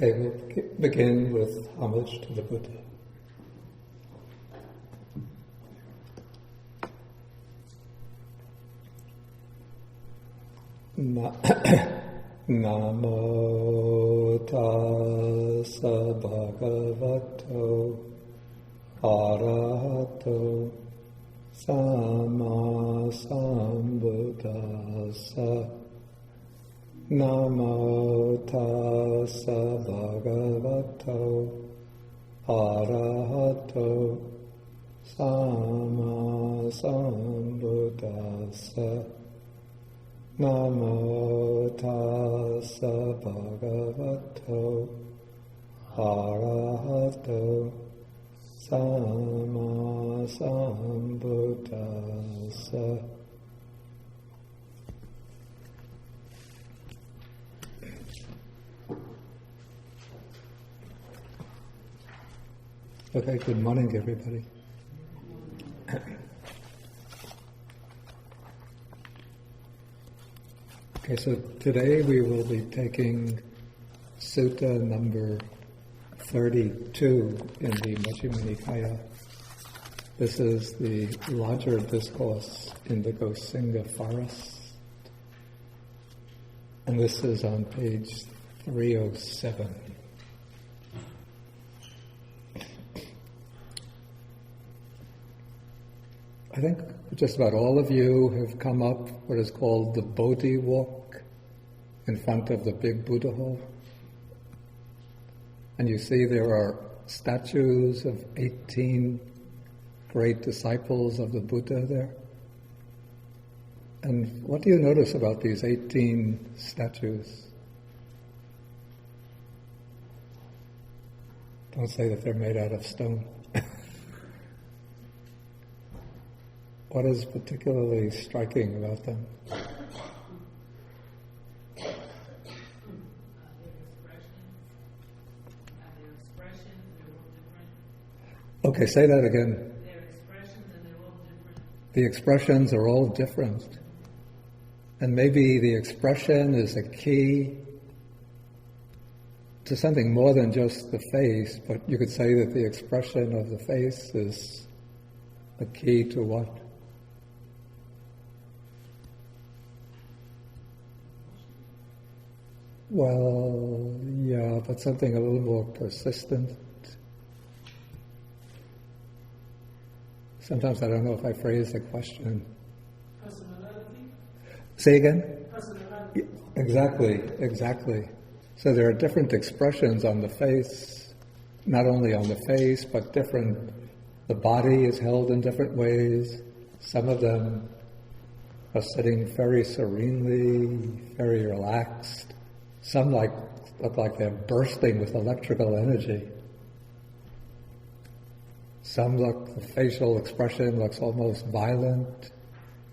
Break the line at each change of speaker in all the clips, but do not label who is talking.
Okay, we'll begin with homage to the Buddha. Namo tassa bhagavato arahato sama sambuddhassa. Namo tassa bhagavato arahato sama sambuddhassa. Namo tassa bhagavato arahato sama sambuddhassa. Okay, good morning, everybody. Okay, so today we will be taking Sutta number 32 in the Majjhima Nikāya. This is the larger discourse in the Gosinga forest. And this is on page 307. I think just about all of you have come up what is called the Bodhi walk in front of the big Buddha hall. And you see there are statues of 18 great disciples of the Buddha there. And what do you notice about these 18 statues? Don't say that they're made out of stone. What is particularly striking about them? Okay, say that again.
Their expressions and they're all different.
The expressions are all different. And maybe the expression is a key to something more than just the face, but you could say that the expression of the face is a key to what? Well, yeah, but something a little more persistent. Sometimes I don't know if I phrase the question.
Personality?
Say again?
Personality.
Exactly. So there are different expressions on the face, not only on the face, but different. The body is held in different ways. Some of them are sitting very serenely, very relaxed. Some look like they're bursting with electrical energy. The facial expression looks almost violent,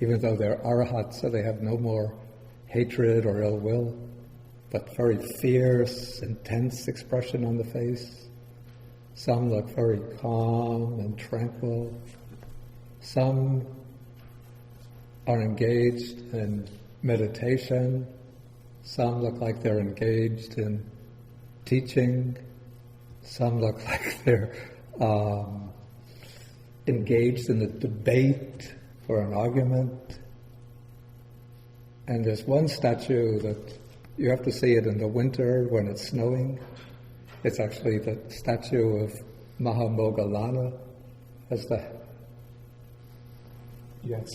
even though they're arahats, so they have no more hatred or ill will, but very fierce, intense expression on the face. Some look very calm and tranquil. Some are engaged in meditation. Some look like they're engaged in teaching. Some look like they're engaged in a debate or an argument. And there's one statue that you have to see it in the winter when it's snowing. It's actually the statue of Mahagosinga. It's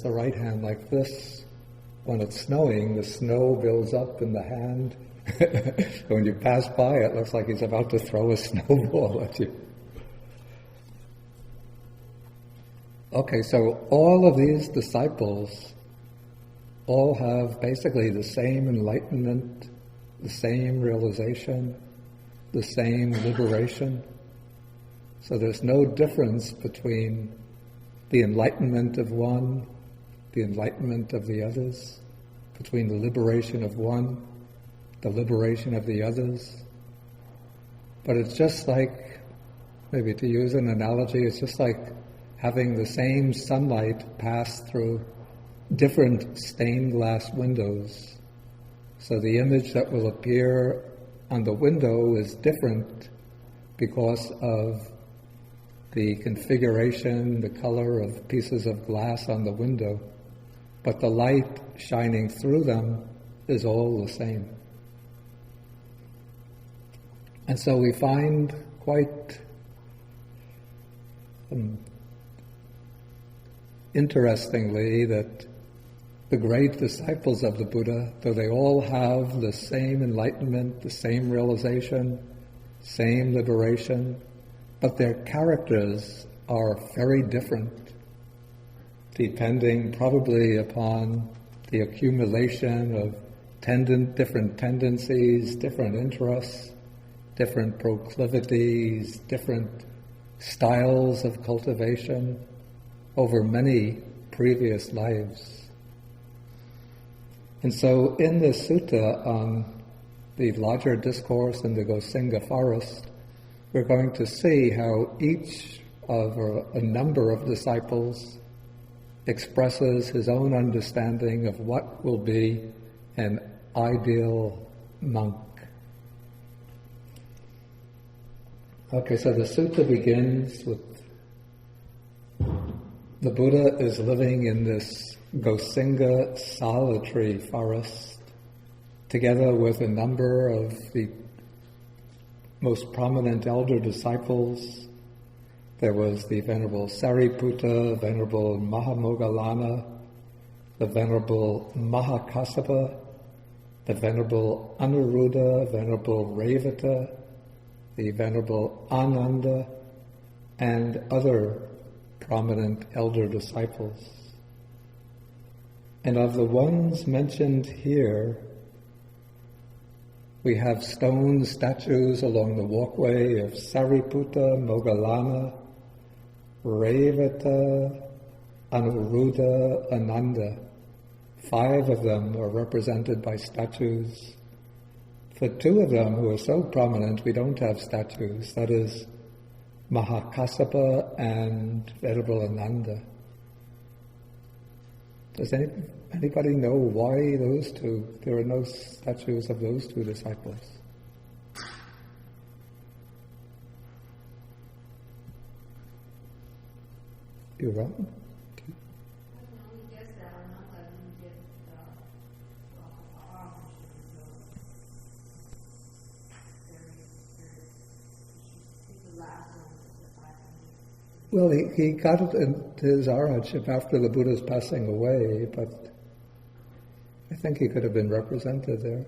the right hand like this. When it's snowing, the snow builds up in the hand. When you pass by, it looks like he's about to throw a snowball at you. Okay, so all of these disciples all have basically the same enlightenment, the same realization, the same liberation. So there's no difference between the enlightenment of one, the enlightenment of the others, between the liberation of one, the liberation of the others. But it's just like, maybe to use an analogy, it's just like having the same sunlight pass through different stained glass windows. So the image that will appear on the window is different because of the configuration, the color of pieces of glass on the window, but the light shining through them is all the same. And so we find quite interestingly that the great disciples of the Buddha, though they all have the same enlightenment, the same realization, same liberation, but their characters are very different, depending probably upon the accumulation of different tendencies, different interests, different proclivities, different styles of cultivation over many previous lives. And so in this sutta on the larger discourse in the Gosinga forest, we're going to see how each of a number of disciples expresses his own understanding of what will be an ideal monk. Okay, so the sutta begins with the Buddha is living in this Gosinga sala-tree forest together with a number of the most prominent elder disciples. There was the Venerable Sariputta, Venerable Mahamoggallana, the Venerable Mahakassapa, the Venerable Anuruddha, Venerable Revata, the Venerable Ananda, and other prominent elder disciples. And of the ones mentioned here, we have stone statues along the walkway of Sariputta, Moggallana, Revata, Anuruddha, Ananda. 5 of them are represented by statues. For 2 of them who are so prominent, we don't have statues. That is Mahakassapa and Venerable Ananda. Does anybody know why those 2? There are no statues of those 2 disciples. You're wrong. Well, he got it into his arahantship after the Buddha's passing away, but I think he could have been represented there.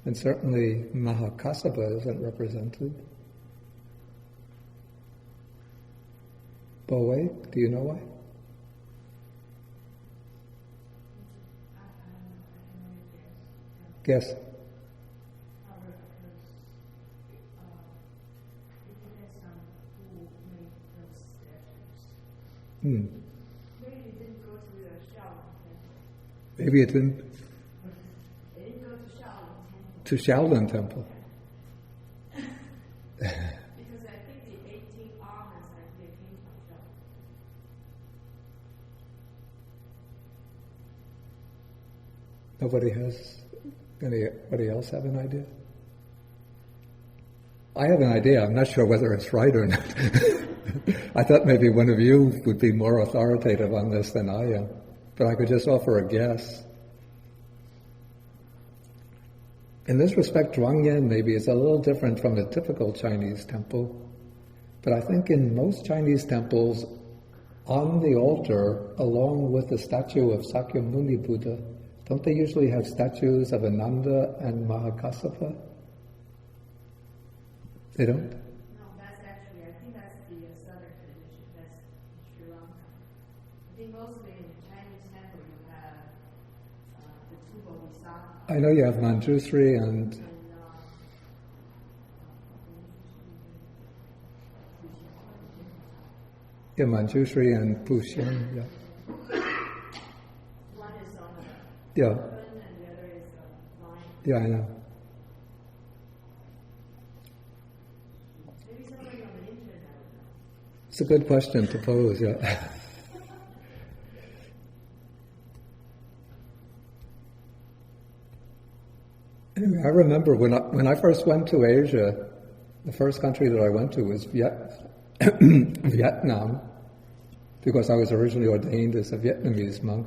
And certainly Mahakassapa isn't represented. Bowie, do you know why? Guess. Maybe it didn't go to the Shaolin temple. Maybe it didn't. They didn't go to Shaolin temple. To Shaolin temple. Because I think the 18 almonds actually came from Shaolin. Anybody else have an idea? I have an idea. I'm not sure whether it's right or not. I thought maybe one of you would be more authoritative on this than I am, but I could just offer a guess. In this respect, Zhuangyan maybe is a little different from the typical Chinese temple, but I think in most Chinese temples, on the altar, along with the statue of Sakyamuni Buddha, don't they usually have statues of Ananda and Mahakassapa? They don't?
No, that's actually, I think that's the southern tradition. That's Sri Lanka. I think mostly in the Chinese temple you have the two bodhisattvas.
I know you have Manjushri and Manjushri and Puxian, yeah.
One is on the
Yeah.
open and the other is lying.
Yeah, I know.
Maybe somebody on the internet would know.
It's a good question to pose, yeah. Anyway, I remember when I first went to Asia, the first country that I went to was Vietnam, because I was originally ordained as a Vietnamese monk.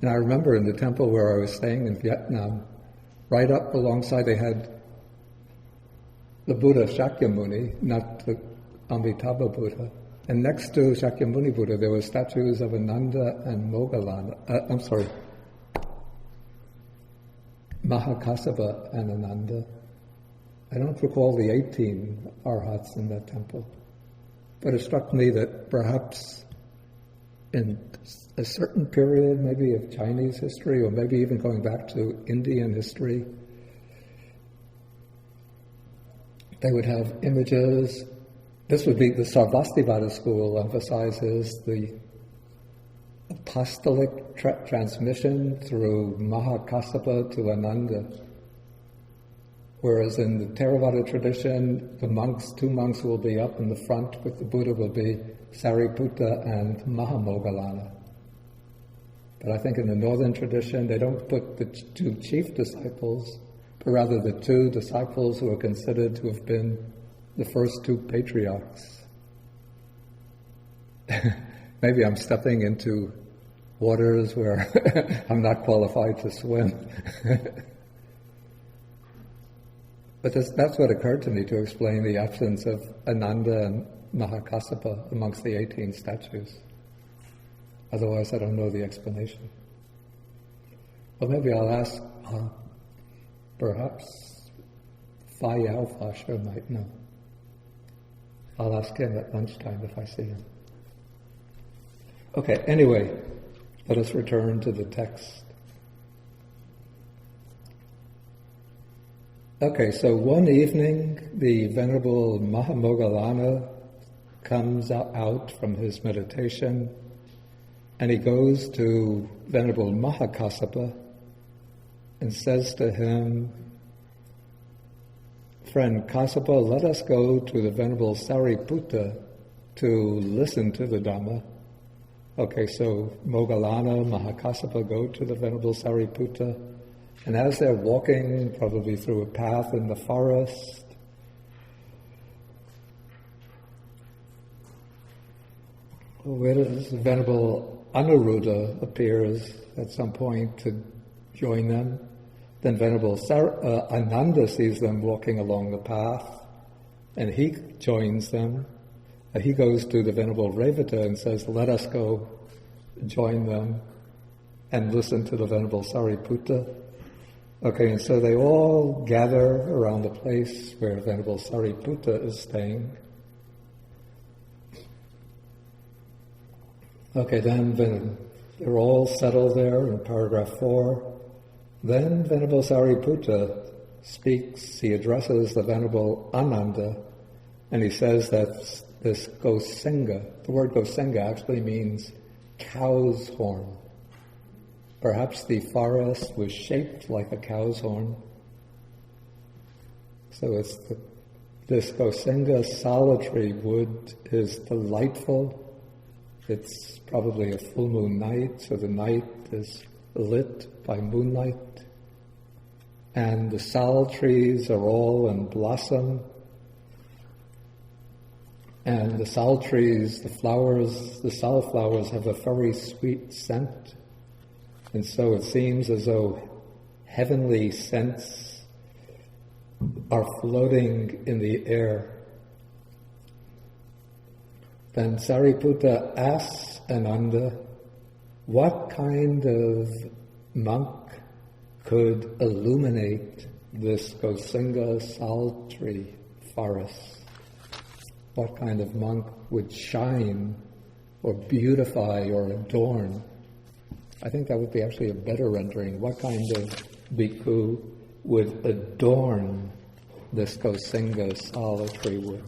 And I remember in the temple where I was staying in Vietnam, right up alongside they had the Buddha Shakyamuni, not the Amitabha Buddha. And next to Shakyamuni Buddha, there were statues of Ananda and Moggallana. Mahakassapa and Ananda. I don't recall the 18 arhats in that temple. But it struck me that perhaps in a certain period, maybe of Chinese history, or maybe even going back to Indian history, they would have images. This would be the Sarvastivada school emphasizes the apostolic transmission through Mahakassapa to Ananda. Whereas in the Theravada tradition, two monks will be up in the front with the Buddha will be Sariputta and Mahamoggallana. But I think in the northern tradition, they don't put the two chief disciples, but rather the two disciples who are considered to have been the first two patriarchs. Maybe I'm stepping into waters where I'm not qualified to swim. But that's what occurred to me to explain the absence of Ananda and Mahakassapa amongst the 18 statues. Otherwise, I don't know the explanation. Well, maybe I'll ask, perhaps Fa Yao Fasher might know. I'll ask him at lunchtime if I see him. Okay, anyway, let us return to the text. Okay, so one evening, the Venerable Mahamoggallana comes out from his meditation, and he goes to Venerable Mahakassapa and says to him, "Friend Kassapa, let us go to the Venerable Sariputta to listen to the Dhamma." Okay, so Moggallana, Mahakassapa go to the Venerable Sariputta, and as they're walking, probably through a path in the forest, where does the Venerable Anuruddha appears at some point to join them. Then Venerable Ananda sees them walking along the path, and he joins them. He goes to the Venerable Revata and says, "Let us go join them and listen to the Venerable Sariputta." Okay, and so they all gather around the place where Venerable Sariputta is staying. Okay, then they're all settled there in paragraph 4. Then Venerable Sariputta speaks, he addresses the Venerable Ananda, and he says that this Gosinga, the word Gosinga actually means cow's horn. Perhaps the forest was shaped like a cow's horn. So this Gosinga sala-tree wood is delightful. It's probably a full moon night, so the night is lit by moonlight. And the sal trees are all in blossom. And the sal trees, the sal flowers have a very sweet scent. And so it seems as though heavenly scents are floating in the air. Then Sariputta asks Ananda, what kind of monk could illuminate this Gosinga sal-tree forest? What kind of monk would shine or beautify or adorn? I think that would be actually a better rendering. What kind of bhikkhu would adorn this Gosinga sala-tree wood?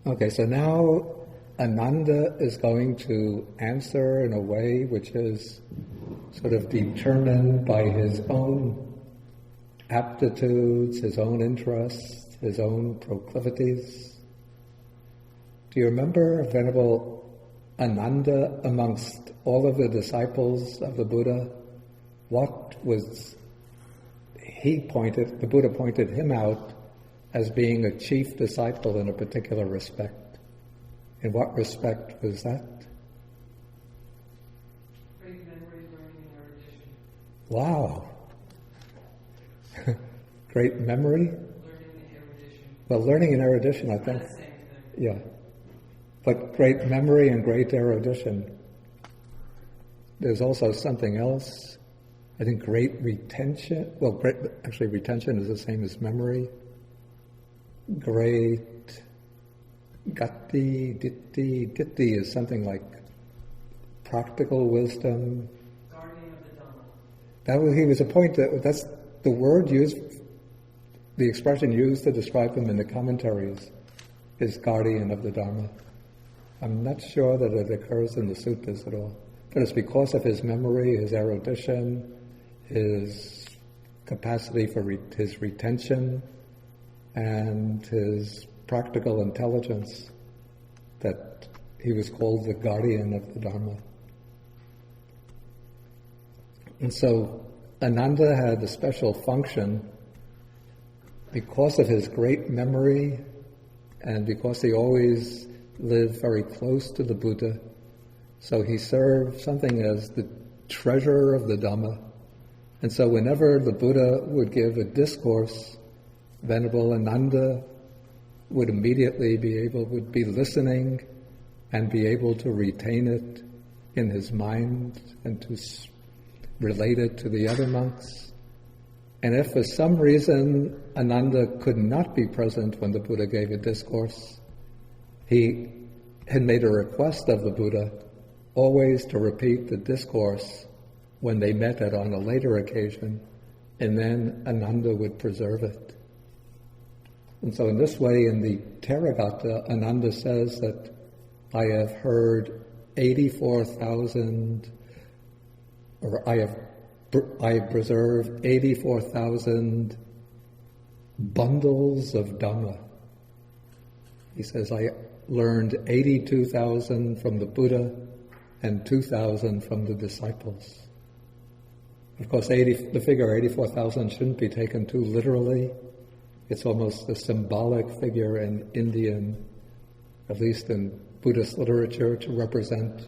Okay, so now Ananda is going to answer in a way which is sort of determined by his own aptitudes, his own interests, his own proclivities. Do you remember Venerable Ananda amongst all of the disciples of the Buddha, what was the Buddha pointed him out as being a chief disciple in a particular respect. In what respect was that?
Great memory, learning, and erudition.
Wow. Great memory?
Learning and erudition.
Well, learning and erudition, I think.
Not the same thing.
Yeah. But great memory and great erudition. There's also something else. I think great retention. Well, actually retention is the same as memory. Great gati, ditti. Ditti is something like practical wisdom.
Guardian of the Dhamma.
He was a point that's the word used, the expression used to describe him in the commentaries is guardian of the Dharma. I'm not sure that it occurs in the suttas at all, but it's because of his memory, his erudition, his capacity for his retention, and his practical intelligence that he was called the guardian of the Dharma. And so Ananda had a special function because of his great memory and because he always lived very close to the Buddha. So he served something as the treasurer of the Dhamma. And so whenever the Buddha would give a discourse, Venerable Ananda would immediately would be listening and be able to retain it in his mind and to relate it to the other monks. And if for some reason Ananda could not be present when the Buddha gave a discourse, he had made a request of the Buddha always to repeat the discourse when they met it on a later occasion, and then Ananda would preserve it. And so in this way, in the Theragatha, Ananda says that I have heard 84,000, or I have preserved 84,000 bundles of Dhamma. He says, I learned 82,000 from the Buddha and 2,000 from the disciples. Of course, the figure 84,000 shouldn't be taken too literally. It's almost a symbolic figure in Indian, at least in Buddhist literature, to represent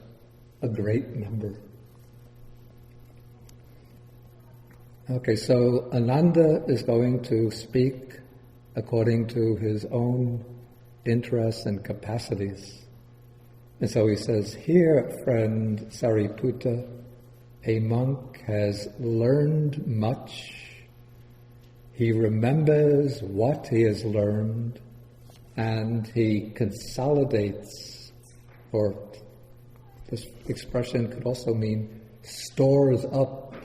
a great number. Okay, so Ananda is going to speak according to his own interests and capacities. And so he says, here, friend Sariputta, a monk has learned much. He remembers what he has learned, and he consolidates, or this expression could also mean stores up,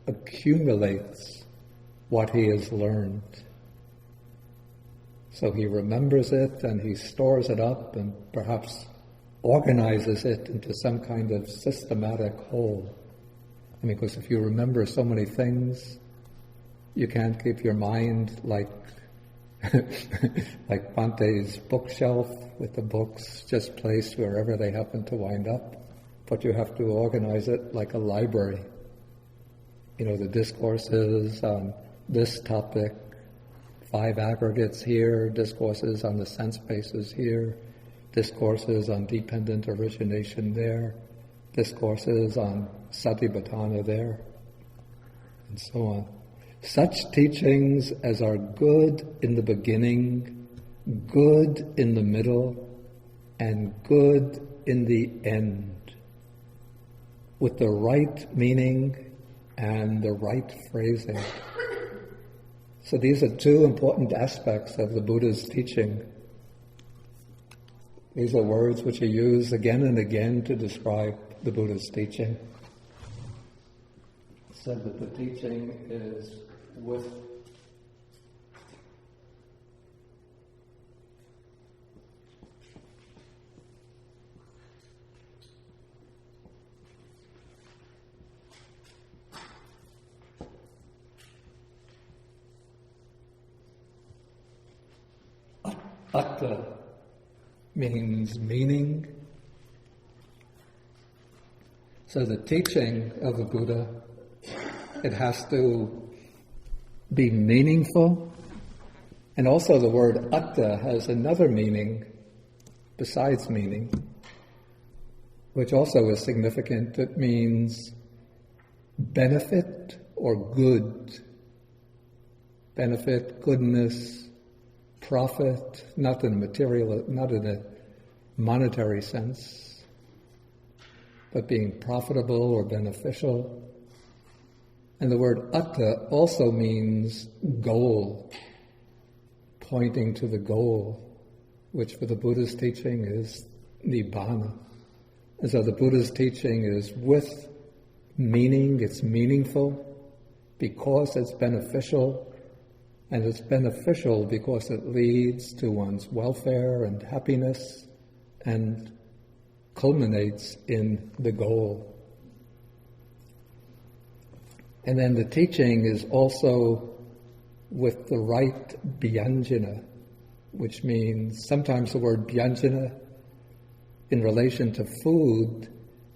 accumulates what he has learned. So he remembers it and he stores it up and perhaps organizes it into some kind of systematic whole. I mean, because if you remember so many things, you can't keep your mind like like Bante's bookshelf with the books just placed wherever they happen to wind up, but you have to organize it like a library. You know, the discourses on this topic, 5 aggregates here, discourses on the sense bases here, discourses on dependent origination there, discourses on satipatthana there, and so on. Such teachings as are good in the beginning, good in the middle, and good in the end, with the right meaning and the right phrasing. So these are 2 important aspects of the Buddha's teaching. These are words which are used again and again to describe the Buddha's teaching. It said that the teaching is with atta means meaning, So the teaching of the Buddha, it has to be meaningful. And also the word atta has another meaning besides meaning, which also is significant. It means benefit or good. Benefit, goodness, profit, not in a monetary sense, but being profitable or beneficial. And the word atta also means goal, pointing to the goal, which for the Buddha's teaching is nibbana. And so the Buddha's teaching is with meaning, it's meaningful because it's beneficial, and it's beneficial because it leads to one's welfare and happiness and culminates in the goal. And then the teaching is also with the right bhyanjana, which means sometimes the word bhyanjana in relation to food,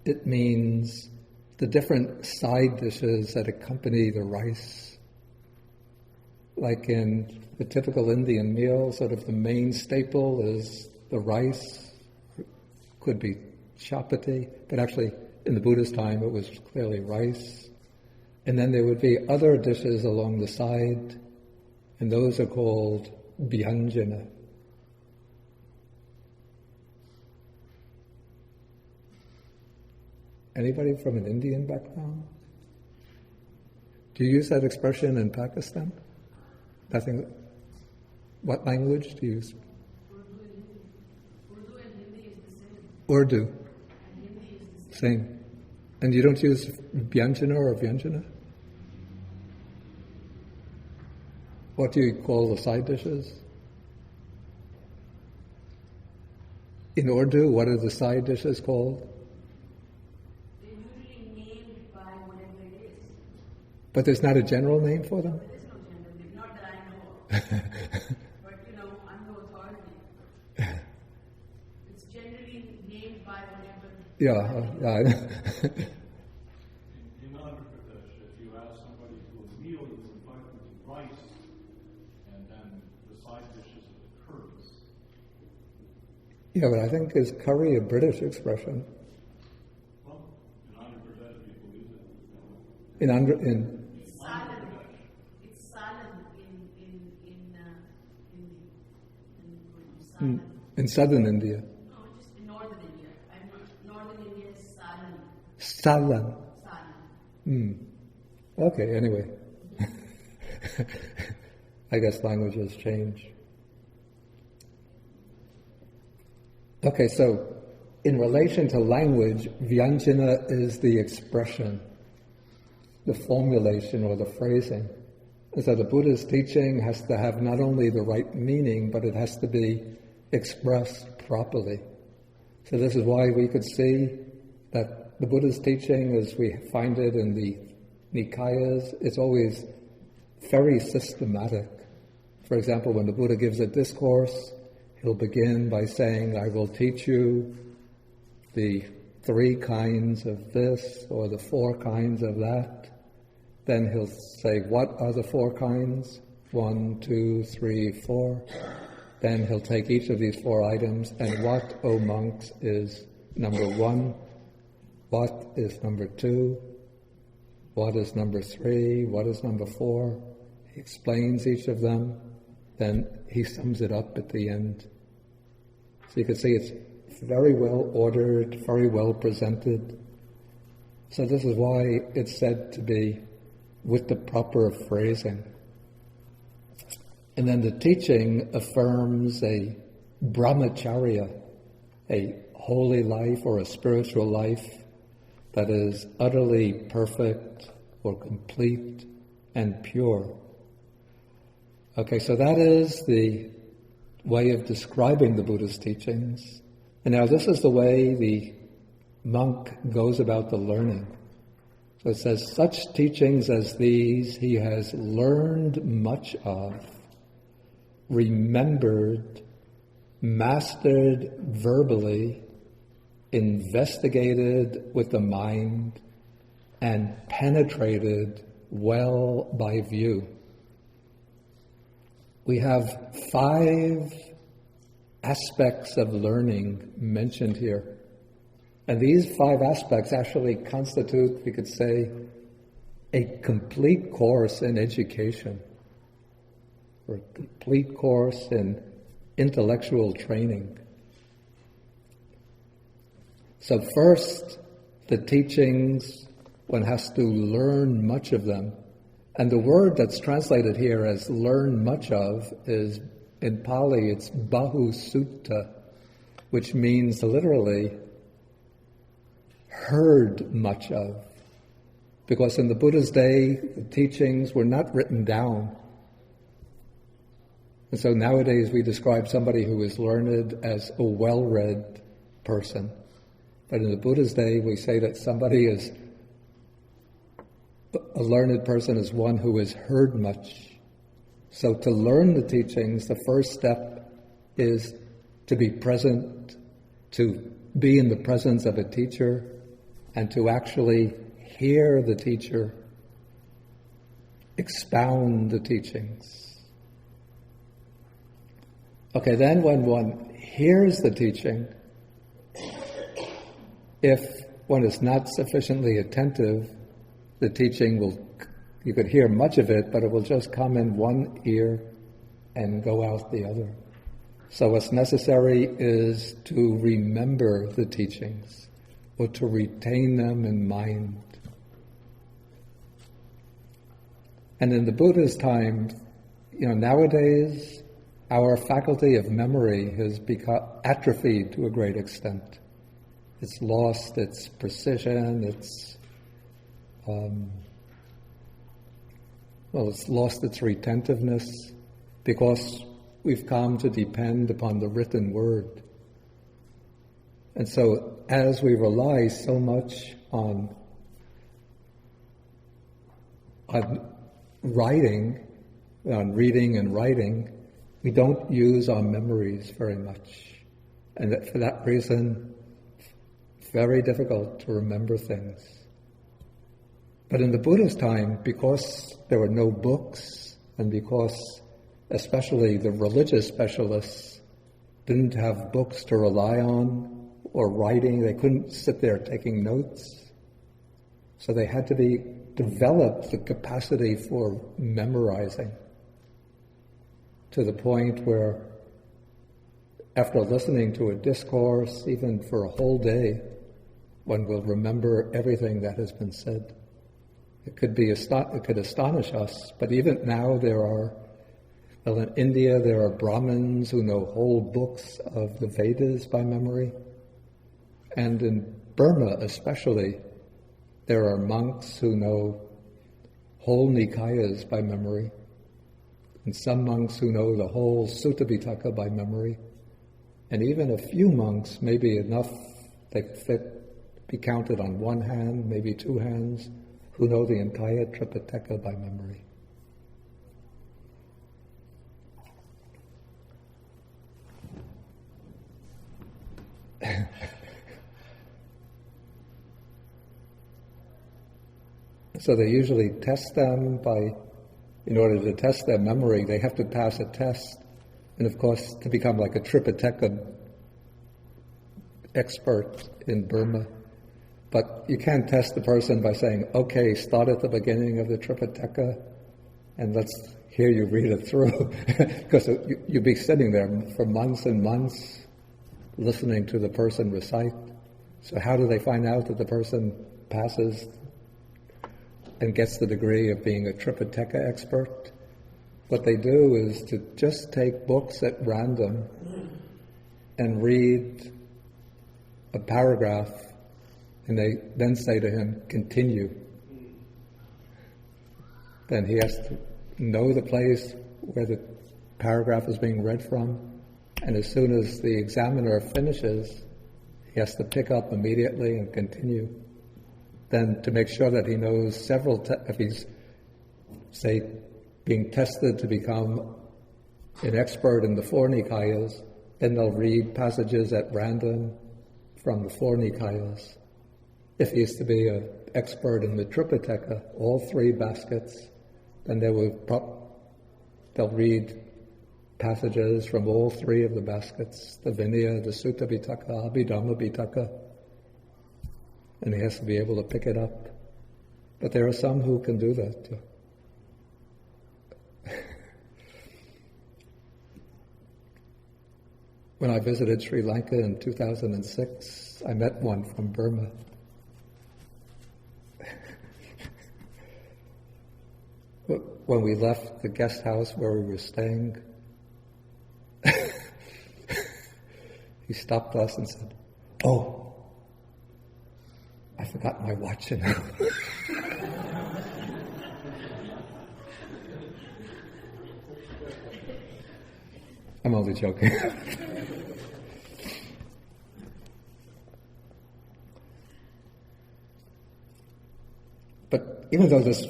it means the different side dishes that accompany the rice. Like in the typical Indian meal, sort of the main staple is the rice, could be chapati, but actually in the Buddha's time it was clearly rice. And then there would be other dishes along the side, and those are called bhyanjana. Anybody from an Indian background? Do you use that expression in Pakistan? Nothing. What language do you use?
Urdu and Hindi is the same.
Urdu.
And Hindi is the
Same. And you don't use bhyanjana or vyanjana? What do you call the side dishes? In Urdu, what are the side dishes called?
They're usually named by whatever it is.
But there's not a general name for them?
There is no gender name, not that I know of. But I'm no authority. It's generally named by whatever.
Yeah.
In Andhra Pradesh, if you ask somebody to a meal, you invite them to rice, and then the side dishes are curries.
Yeah, but I think is curry a British expression?
Well, in Andhra Pradesh, people use it.
It's salad. It's salad salad.
In southern India.
No, just in northern India. Northern India is salad.
Salan.
Salad.
Okay, anyway. I guess languages change. Okay, so in relation to language, vyanjana is the expression, the formulation or the phrasing. And so the Buddha's teaching has to have not only the right meaning, but it has to be expressed properly. So this is why we could see that the Buddha's teaching, as we find it in the Nikāyas, it's always very systematic. For example, when the Buddha gives a discourse, he'll begin by saying, I will teach you the 3 kinds of this or the 4 kinds of that. Then he'll say, what are the 4 kinds? 1, 2, 3, 4. Then he'll take each of these 4 items, and what, O monks, is number 1? What is number 2? What is number 3? What is number 4? He explains each of them, then he sums it up at the end. So you can see it's very well ordered, very well presented. So this is why it's said to be with the proper phrasing. And then the teaching affirms a brahmacharya, a holy life or a spiritual life that is utterly perfect or complete and pure. Okay, so that is the way of describing the Buddha's teachings. And now this is the way the monk goes about the learning. So it says, such teachings as these he has learned much of, remembered, mastered verbally, investigated with the mind, and penetrated well by view. We have 5 aspects of learning mentioned here. And these 5 aspects actually constitute, we could say, a complete course in education, or a complete course in intellectual training. So first, the teachings, one has to learn much of them. And the word that's translated here as learn much of is, in Pali, it's Bahu Sutta, which means literally heard much of. Because in the Buddha's day, the teachings were not written down. And so nowadays we describe somebody who is learned as a well-read person. But in the Buddha's day, we say that somebody is a learned person is one who has heard much. So to learn the teachings, the first step is to be present, to be in the presence of a teacher, and to actually hear the teacher expound the teachings. Okay, then when one hears the teaching, if one is not sufficiently attentive, the teaching you could hear much of it, but it will just come in one ear and go out the other. So what's necessary is to remember the teachings, or to retain them in mind. And in the Buddha's time, nowadays, our faculty of memory has become atrophied to a great extent. It's lost its precision, it's lost its retentiveness because we've come to depend upon the written word. And so as we rely so much on writing, on reading and writing, we don't use our memories very much. And that for that reason, it's very difficult to remember things. But in the Buddha's time, because there were no books, and because especially the religious specialists didn't have books to rely on or writing, they couldn't sit there taking notes. So they had to develop the capacity for memorizing to the point where after listening to a discourse, even for a whole day, one will remember everything that has been said. It could astonish us, but even now in India there are Brahmins who know whole books of the Vedas by memory. And in Burma especially, there are monks who know whole Nikāyas by memory. And some monks who know the whole Sutta Pitaka by memory. And even a few monks, maybe enough, they be counted on one hand, maybe 2 hands, who know the entire Tripitaka by memory. So they usually test them in order to test their memory, they have to pass a test. And of course, to become like a Tripitaka expert in Burma. But you can't test the person by saying, okay, start at the beginning of the Tripitaka and let's hear you read it through. Because you'd be sitting there for months and months listening to the person recite. So how do they find out that the person passes and gets the degree of being a Tripitaka expert? What they do is to just take books at random and read a paragraph, and they then say to him, continue. Then he has to know the place where the paragraph is being read from, and as soon as the examiner finishes, he has to pick up immediately and continue. Then to make sure that he knows if he's, say, being tested to become an expert in the 4 Nikāyas, then they'll read passages at random from the 4 Nikayas. If he used to be an expert in the Tripitaka, all 3 baskets, then they'll read passages from all 3 of the baskets, the Vinaya, the Sutta Pitaka, Abhidhamma Pitaka, and he has to be able to pick it up. But there are some who can do that too. When I visited Sri Lanka in 2006, I met one from Burma. When we left the guest house where we were staying, he stopped us and said, "Oh, I forgot my watch in there." I'm only joking. But even though this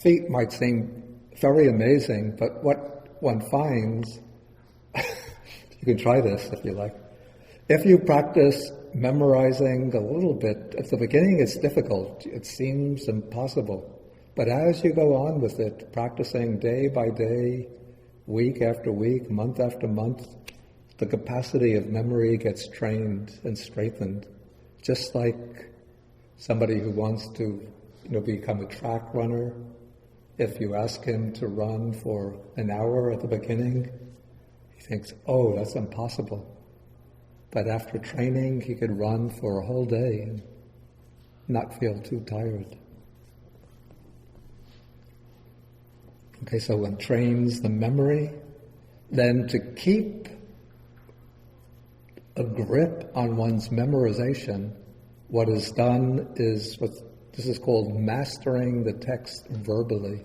feat might seem very amazing, but what one finds, you can try this if you like. If you practice memorizing a little bit, at the beginning it's difficult, it seems impossible. But as you go on with it, practicing day by day, week after week, month after month, the capacity of memory gets trained and strengthened. Just like somebody who wants to become a track runner, if you ask him to run for an hour at the beginning, he thinks, "Oh, that's impossible." But after training, he could run for a whole day and not feel too tired. Okay, so one trains the memory. Then to keep a grip on one's memorization, what is done is this is called mastering the text verbally,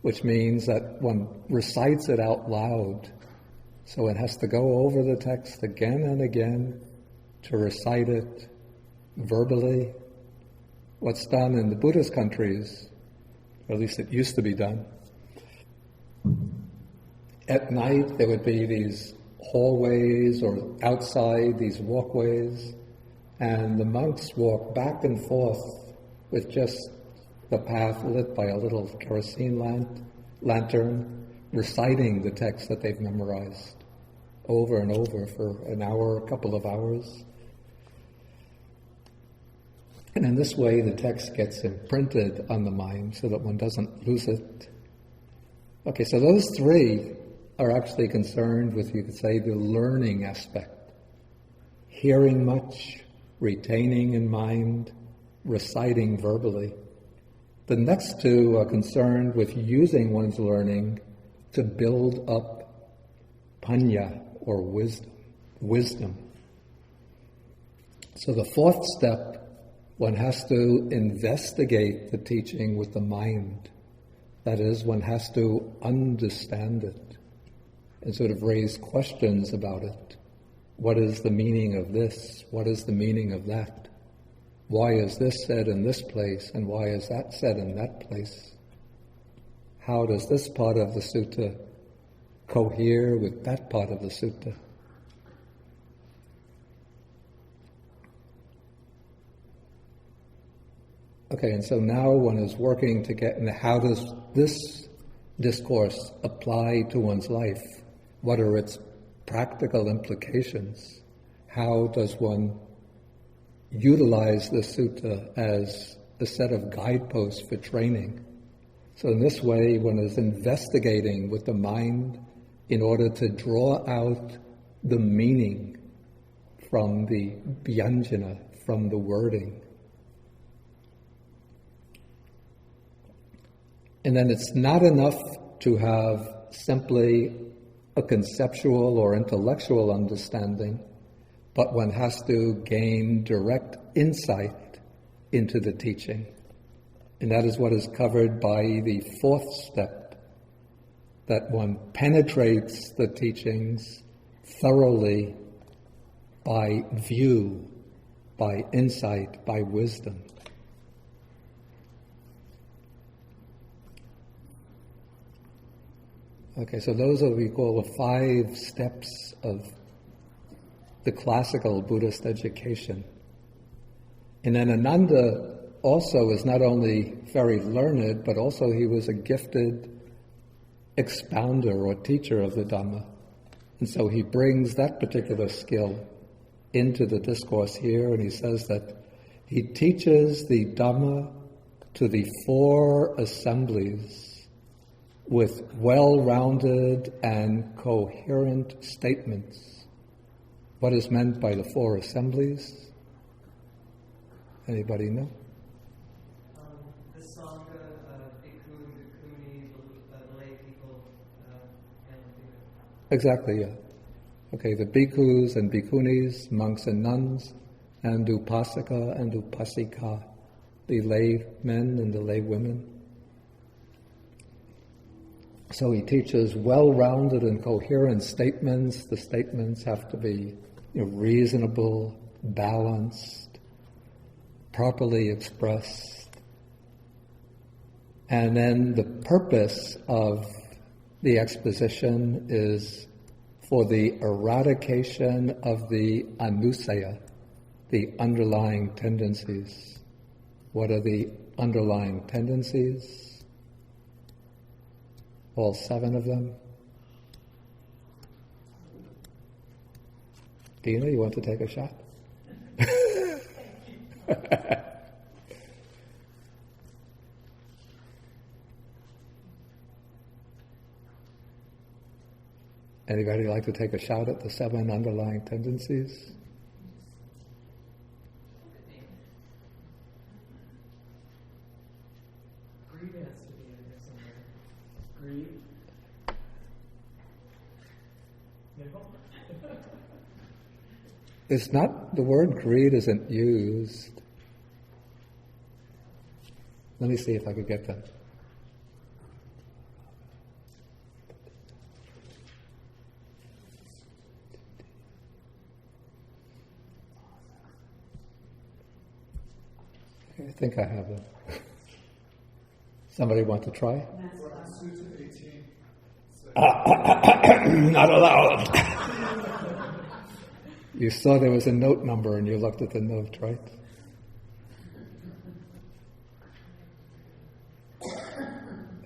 which means that one recites it out loud. So it has to go over the text again and again to recite it verbally. What's done in the Buddhist countries, or at least it used to be done, at night there would be these hallways or outside these walkways, and the monks walk back and forth with just the path lit by a little kerosene lantern, reciting the text that they've memorized over and over for an hour, a couple of hours. And in this way, the text gets imprinted on the mind so that one doesn't lose it. Okay, so those 3 are actually concerned with, you could say, the learning aspect. Hearing much, retaining in mind, reciting verbally. The next 2 are concerned with using one's learning to build up panya, or wisdom. So the 4th step, one has to investigate the teaching with the mind. That is, one has to understand it and sort of raise questions about it. What is the meaning of this? What is the meaning of that? Why is this said in this place and why is that said in that place? How does this part of the sutta cohere with that part of the sutta? Okay, and so now one is working to get into how does this discourse apply to one's life? What are its practical implications? How does one utilize the sutta as a set of guideposts for training? So in this way, one is investigating with the mind in order to draw out the meaning from the vyanjana, from the wording. And then it's not enough to have simply a conceptual or intellectual understanding, but one has to gain direct insight into the teaching. And that is what is covered by the 4th step, that one penetrates the teachings thoroughly by view, by insight, by wisdom. Okay, so those are what we call the 5 steps of the classical Buddhist education. And then Ananda also is not only very learned, but also he was a gifted expounder or teacher of the Dhamma. And so he brings that particular skill into the discourse here, and he says that he teaches the Dhamma to the four assemblies with well-rounded and coherent statements. What is meant by the four assemblies? Anybody know?
The Sangha, Bhikkhu, Bhikkhuni, the lay people, and the
Exactly, yeah. Okay, the bhikkhus and bhikkhunis, monks and nuns, and upasaka and upasika, the lay men and the lay women. So he teaches well-rounded and coherent statements. The statements have to be reasonable, balanced, properly expressed. And then the purpose of the exposition is for the eradication of the anusaya, the underlying tendencies. What are the underlying tendencies? All 7 of them. Dina, you want to take a shot? Anybody like to take a shot at the 7 underlying tendencies?
greed has to be in there somewhere. Greed. No?
It's not, the word greed isn't used. Let me see if I could get that. I think I have it. Somebody want to try? Not allowed. You saw there was a note number and you looked at the note, right?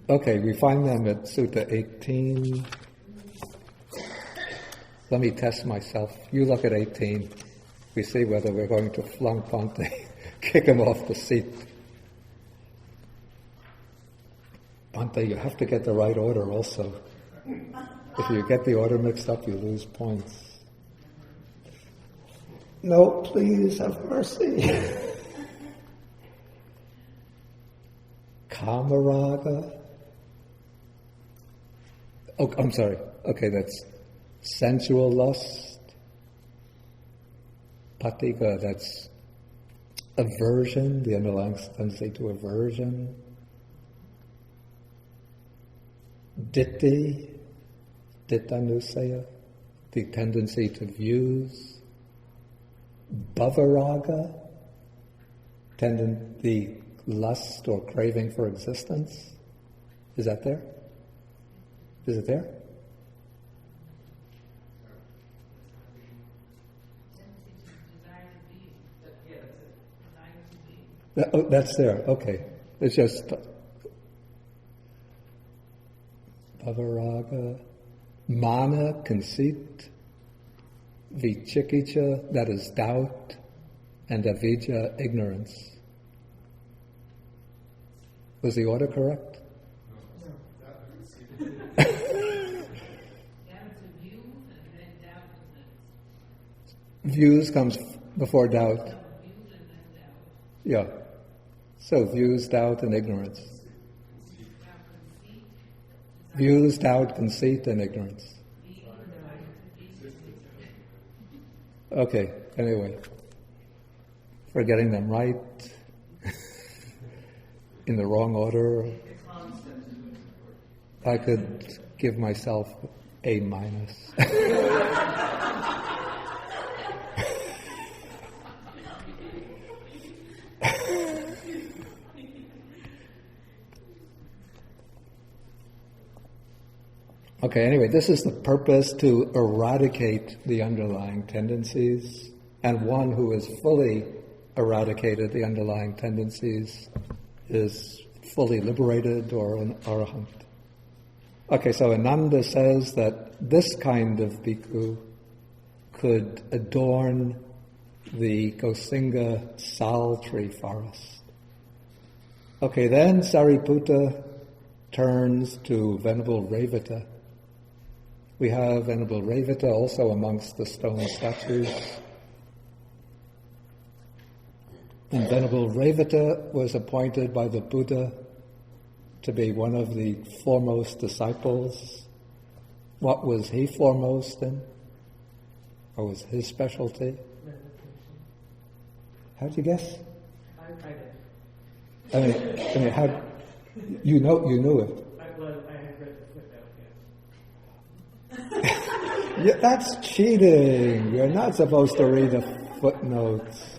Okay, we find them at Sutta 18. Let me test myself. You look at 18. We see whether we're going to flunk Bhante, kick him off the seat. Bhante, you have to get the right order also. If you get the order mixed up, you lose points. No, please have mercy. Kamaraga. Oh, I'm sorry. Okay, that's sensual lust. Patika, that's aversion, the underlying tendency to aversion. Ditti, dittanusaya, the tendency to views. Bhavaraga, the lust or craving for existence. Is that there? Is it there? Oh, that's there. Okay. It's just Bhavaraga, mana, conceit, vichikicha, that is doubt, and avijja, ignorance. Was the order correct? Views comes before doubt. Yeah. So views, doubt, and ignorance. Views, doubt, conceit, and ignorance. Okay, anyway. For getting them right, in the wrong order, I could give myself A-. Okay, anyway, this is the purpose, to eradicate the underlying tendencies, and one who is fully eradicated the underlying tendencies, is fully liberated or an arahant. Okay, so Ananda says that this kind of bhikkhu could adorn the Gosinga sala-tree forest. Okay, then Sariputta turns to Venerable Revata. We have Venerable Revata also amongst the stone statues. And Venerable Revata was appointed by the Buddha to be one of the foremost disciples. What was he foremost in? What was his specialty?
Meditation.
How'd you guess?
I did.
I mean, how you knew it?
I had read the footnote, yes.
Yeah, that's cheating. You're not supposed to read the footnotes.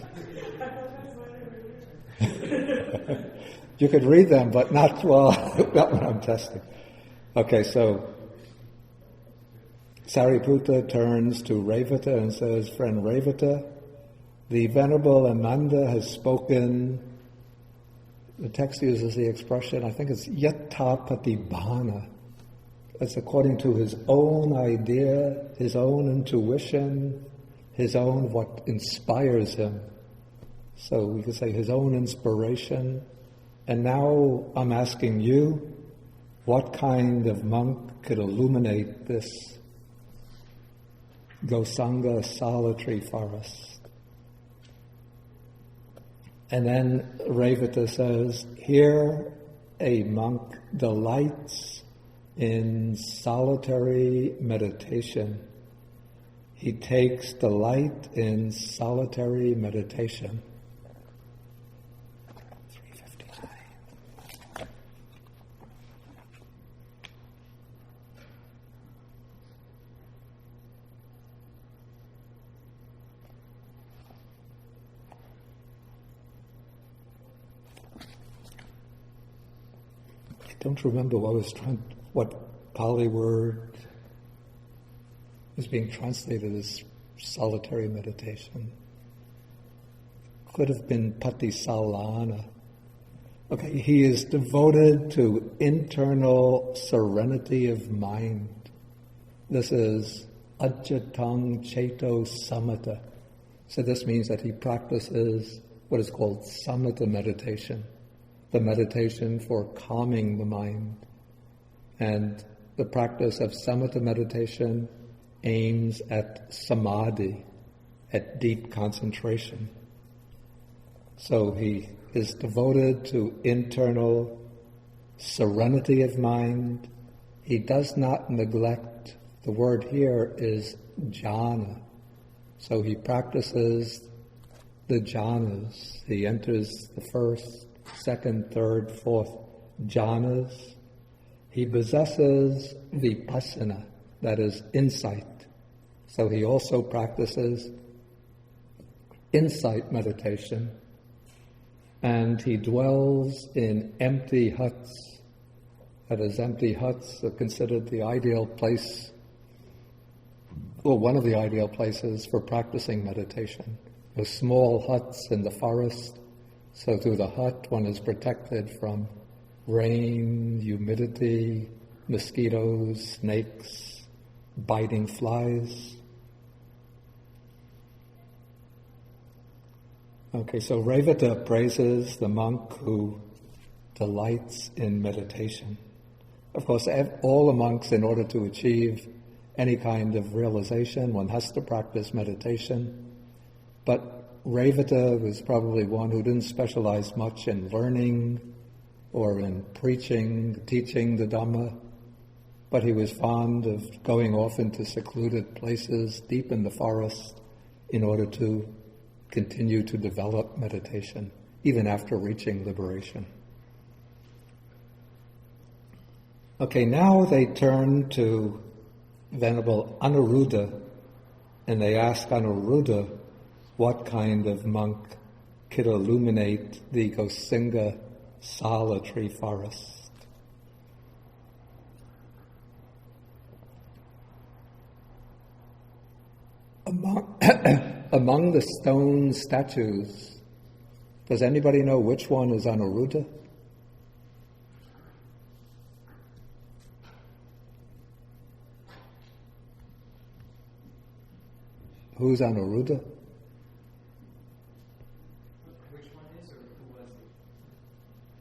You could read them, but not not when I'm testing. Okay, so Sariputta turns to Revata and says, "Friend Revata, the Venerable Ananda has spoken." The text uses the expression, I think it's yatta patibhana. It's according to his own idea, his own intuition, his own what inspires him. So we could say his own inspiration. And now I'm asking you, what kind of monk could illuminate this Gosinga sala-tree forest? And then Revata says, here a monk delights in solitary meditation. He takes delight in solitary meditation. 359. I don't remember what Pali word is being translated as solitary meditation. Could have been patisalana. Okay, he is devoted to internal serenity of mind. This is ajatang cheto samatha. So this means that he practices what is called samatha meditation, the meditation for calming the mind. And the practice of samatha meditation aims at samadhi, at deep concentration. So he is devoted to internal serenity of mind. He does not neglect, the word here is jhana. So he practices the jhanas. He enters the first, second, third, fourth jhanas. He possesses vipassana, that is insight. So he also practices insight meditation. And he dwells in empty huts. That is, empty huts are considered the ideal place, well, one of the ideal places for practicing meditation. There's small huts in the forest, so through the hut one is protected from rain, humidity, mosquitoes, snakes, biting flies. Okay, so Revata praises the monk who delights in meditation. Of course, all the monks, in order to achieve any kind of realization, one has to practice meditation. But Revata was probably one who didn't specialize much in learning or in preaching, teaching the Dhamma, but he was fond of going off into secluded places deep in the forest in order to continue to develop meditation, even after reaching liberation. Okay, now they turn to Venerable Anuruddha, and they ask Anuruddha what kind of monk could illuminate the Gosinga sala-tree forest. Among the stone statues, Does anybody know which one is Anuruddha? Who's Anuruddha?
Which one is, or who was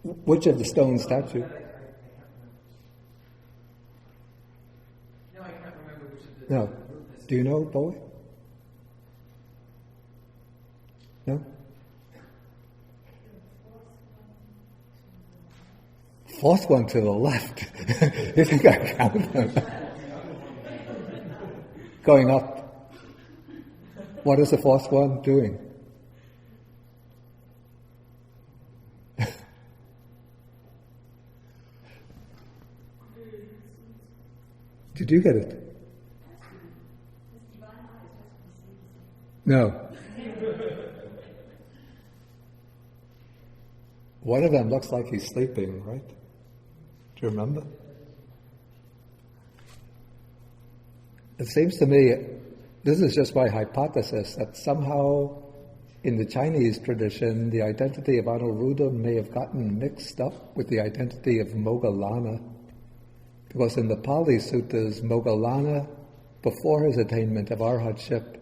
it?
Which of the stone statue?
I can't remember. No, I can't remember which of the
No.
group is.
Do you know, boy? No? Fourth one to the left. You think I count them? Going up. What is the fourth one doing? Did you get it? No. One of them looks like he's sleeping, right? Do you remember? It seems to me, this is just my hypothesis, that somehow in the Chinese tradition, the identity of Anuruddha may have gotten mixed up with the identity of Moggallana. Because in the Pali Suttas, Moggallana, before his attainment of arhatship,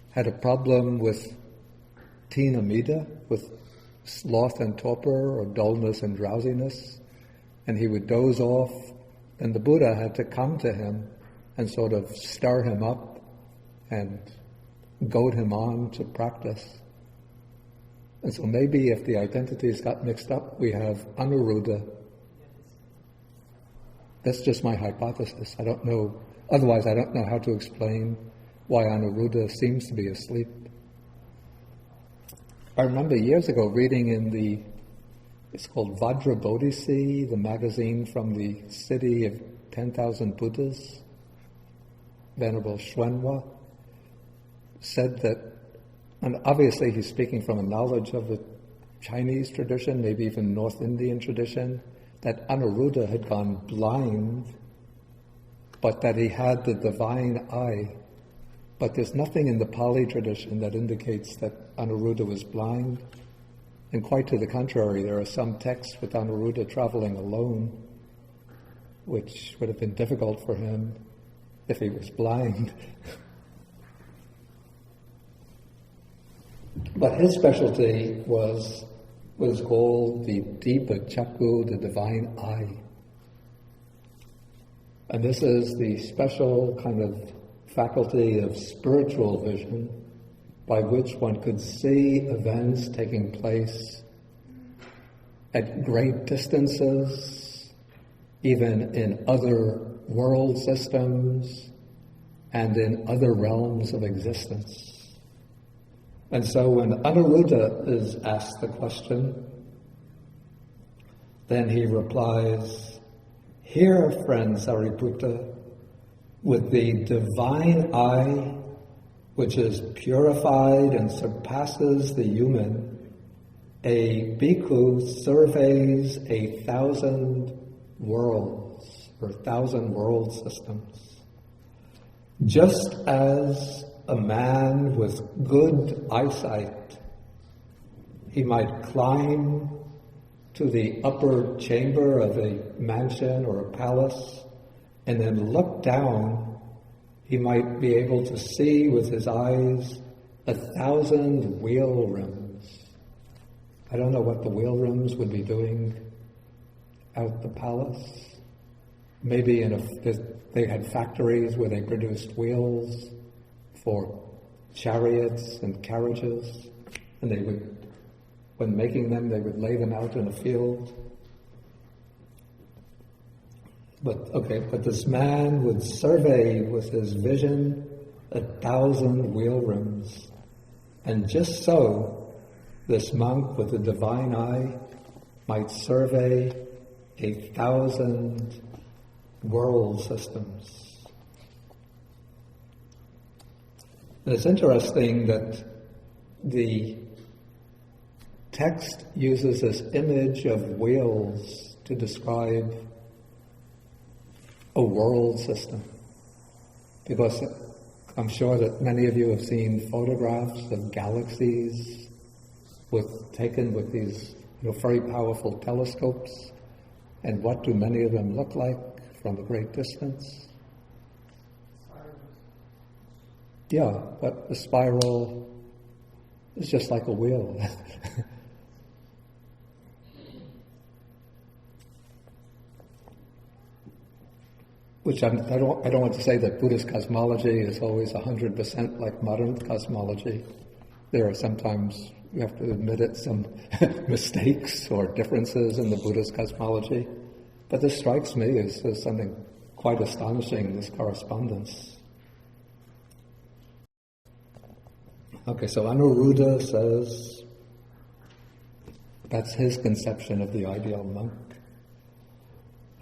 had a problem with tina mida, with sloth and torpor, or dullness and drowsiness, and he would doze off, and the Buddha had to come to him and sort of stir him up and goad him on to practice. And so maybe if the identities got mixed up, we have Anuruddha. That's just my hypothesis. I don't know, otherwise I don't know how to explain why Anuruddha seems to be asleep. I remember years ago reading in it's called Vajrabodhisi, the magazine from the city of 10,000 Buddhas, Venerable Xuanhua, said that, and obviously he's speaking from a knowledge of the Chinese tradition, maybe even North Indian tradition, that Anuruddha had gone blind, but that he had the divine eye. But there's nothing in the Pali tradition that indicates that Anuruddha was blind. And quite to the contrary, there are some texts with Anuruddha traveling alone, which would have been difficult for him if he was blind. But his specialty was called the Dipa Chakku, the divine eye. And this is the special kind of faculty of spiritual vision by which one could see events taking place at great distances, even in other world systems and in other realms of existence. And so when Anuruddha is asked the question, then he replies, "Hear, friend Sariputta, with the divine eye, which is purified and surpasses the human, a bhikkhu surveys 1,000 worlds, or 1,000 world systems. Just as a man with good eyesight, he might climb to the upper chamber of a mansion or a palace and then look down, he might be able to see with his eyes 1,000 wheel rims. I don't know what the wheel rims would be doing out the palace. Maybe they had factories where they produced wheels for chariots and carriages, and they would, when making them, they would lay them out in a field. But this man would survey with his vision 1,000 wheel rims. And just so, this monk with the divine eye might survey 1,000 world systems. And it's interesting that the text uses this image of wheels to describe a world system, because I'm sure that many of you have seen photographs of galaxies taken with these very powerful telescopes. And what do many of them look like from a great distance? Yeah, but the spiral is just like a wheel. Which I don't want to say that Buddhist cosmology is always 100% like modern cosmology. There are sometimes, you have to admit it, some mistakes or differences in the Buddhist cosmology. But this strikes me as something quite astonishing, this correspondence. Okay, so Anuruddha says that's his conception of the ideal monk.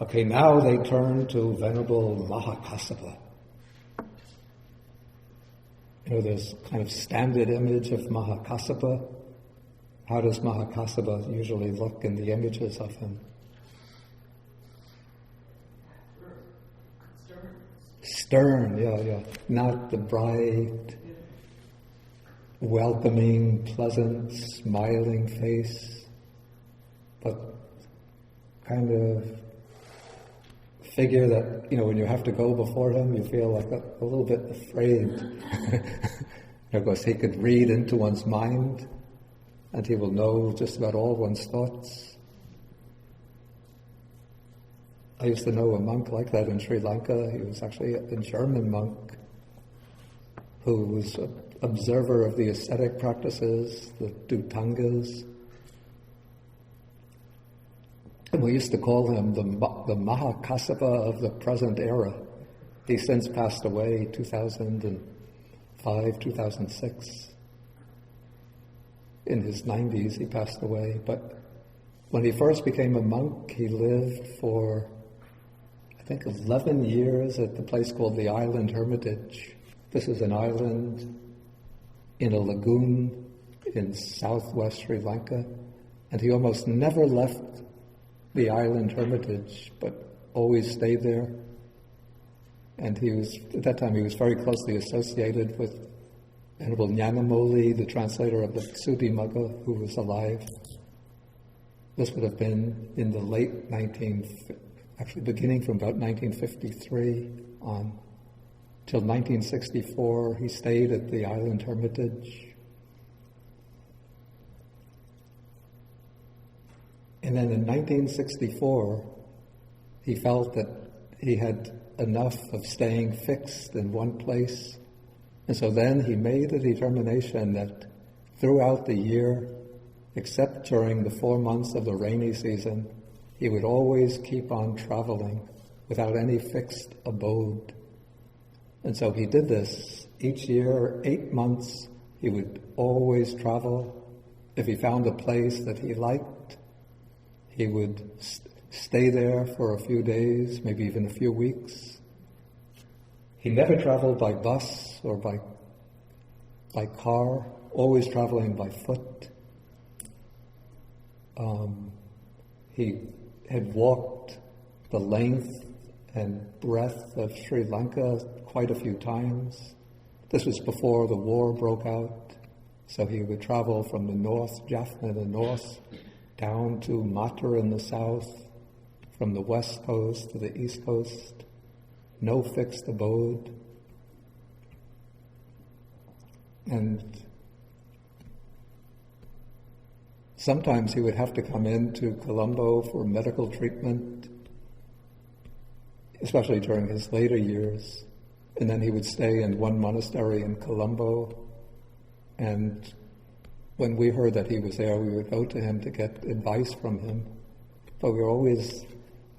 Okay, now they turn to Venerable Mahakassapa. There's kind of standard image of Mahakassapa. How does Mahakassapa usually look in the images of him? Stern, yeah. Not the bright, welcoming, pleasant, smiling face, but kind of figure that, when you have to go before him, you feel like a little bit afraid. Because he could read into one's mind, and he will know just about all one's thoughts. I used to know a monk like that in Sri Lanka. He was actually a German monk who was an observer of the ascetic practices, the Dhutangas. And we used to call him the Mahakassapa of the present era. He since passed away, 2005, 2006. In his 90s he passed away. But when he first became a monk, he lived for, I think, 11 years at the place called the Island Hermitage. This is an island in a lagoon in southwest Sri Lanka. And he almost never left the Island Hermitage, but always stayed there. And at that time he was very closely associated with Venerable Nyanamoli, the translator of the Sudhimagga, who was alive. This would have been in the late beginning from about 1953 on till 1964. He stayed at the Island Hermitage. And then in 1964, he felt that he had enough of staying fixed in one place. And so then he made a determination that throughout the year, except during the 4 months of the rainy season, he would always keep on traveling without any fixed abode. And so he did this each year, 8 months. He would always travel. If he found a place that he liked, he would stay there for a few days, maybe even a few weeks. He never traveled by bus or by car, always traveling by foot. He had walked the length and breadth of Sri Lanka quite a few times. This was before the war broke out, so he would travel from the north, Jaffna in the north, down to Matar in the south, from the west coast to the east coast, no fixed abode. And sometimes he would have to come into Colombo for medical treatment, especially during his later years. And then he would stay in one monastery in Colombo. And when we heard that he was there, we would go to him to get advice from him. But we were always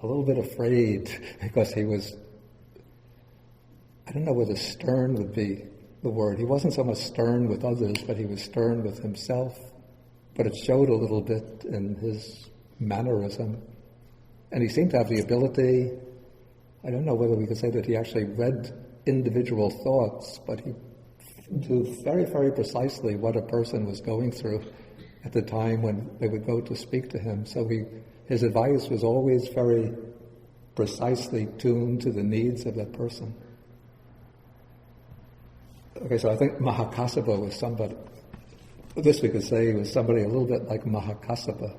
a little bit afraid because he was, I don't know whether stern would be the word. He wasn't so much stern with others, but he was stern with himself. But it showed a little bit in his mannerism. And he seemed to have the ability, I don't know whether we could say that he actually read individual thoughts, but he knew very, very precisely what a person was going through at the time when they would go to speak to him. So his advice was always very precisely tuned to the needs of that person. Okay, so I think Mahakassapa was somebody this we could say was somebody a little bit like Mahakassapa.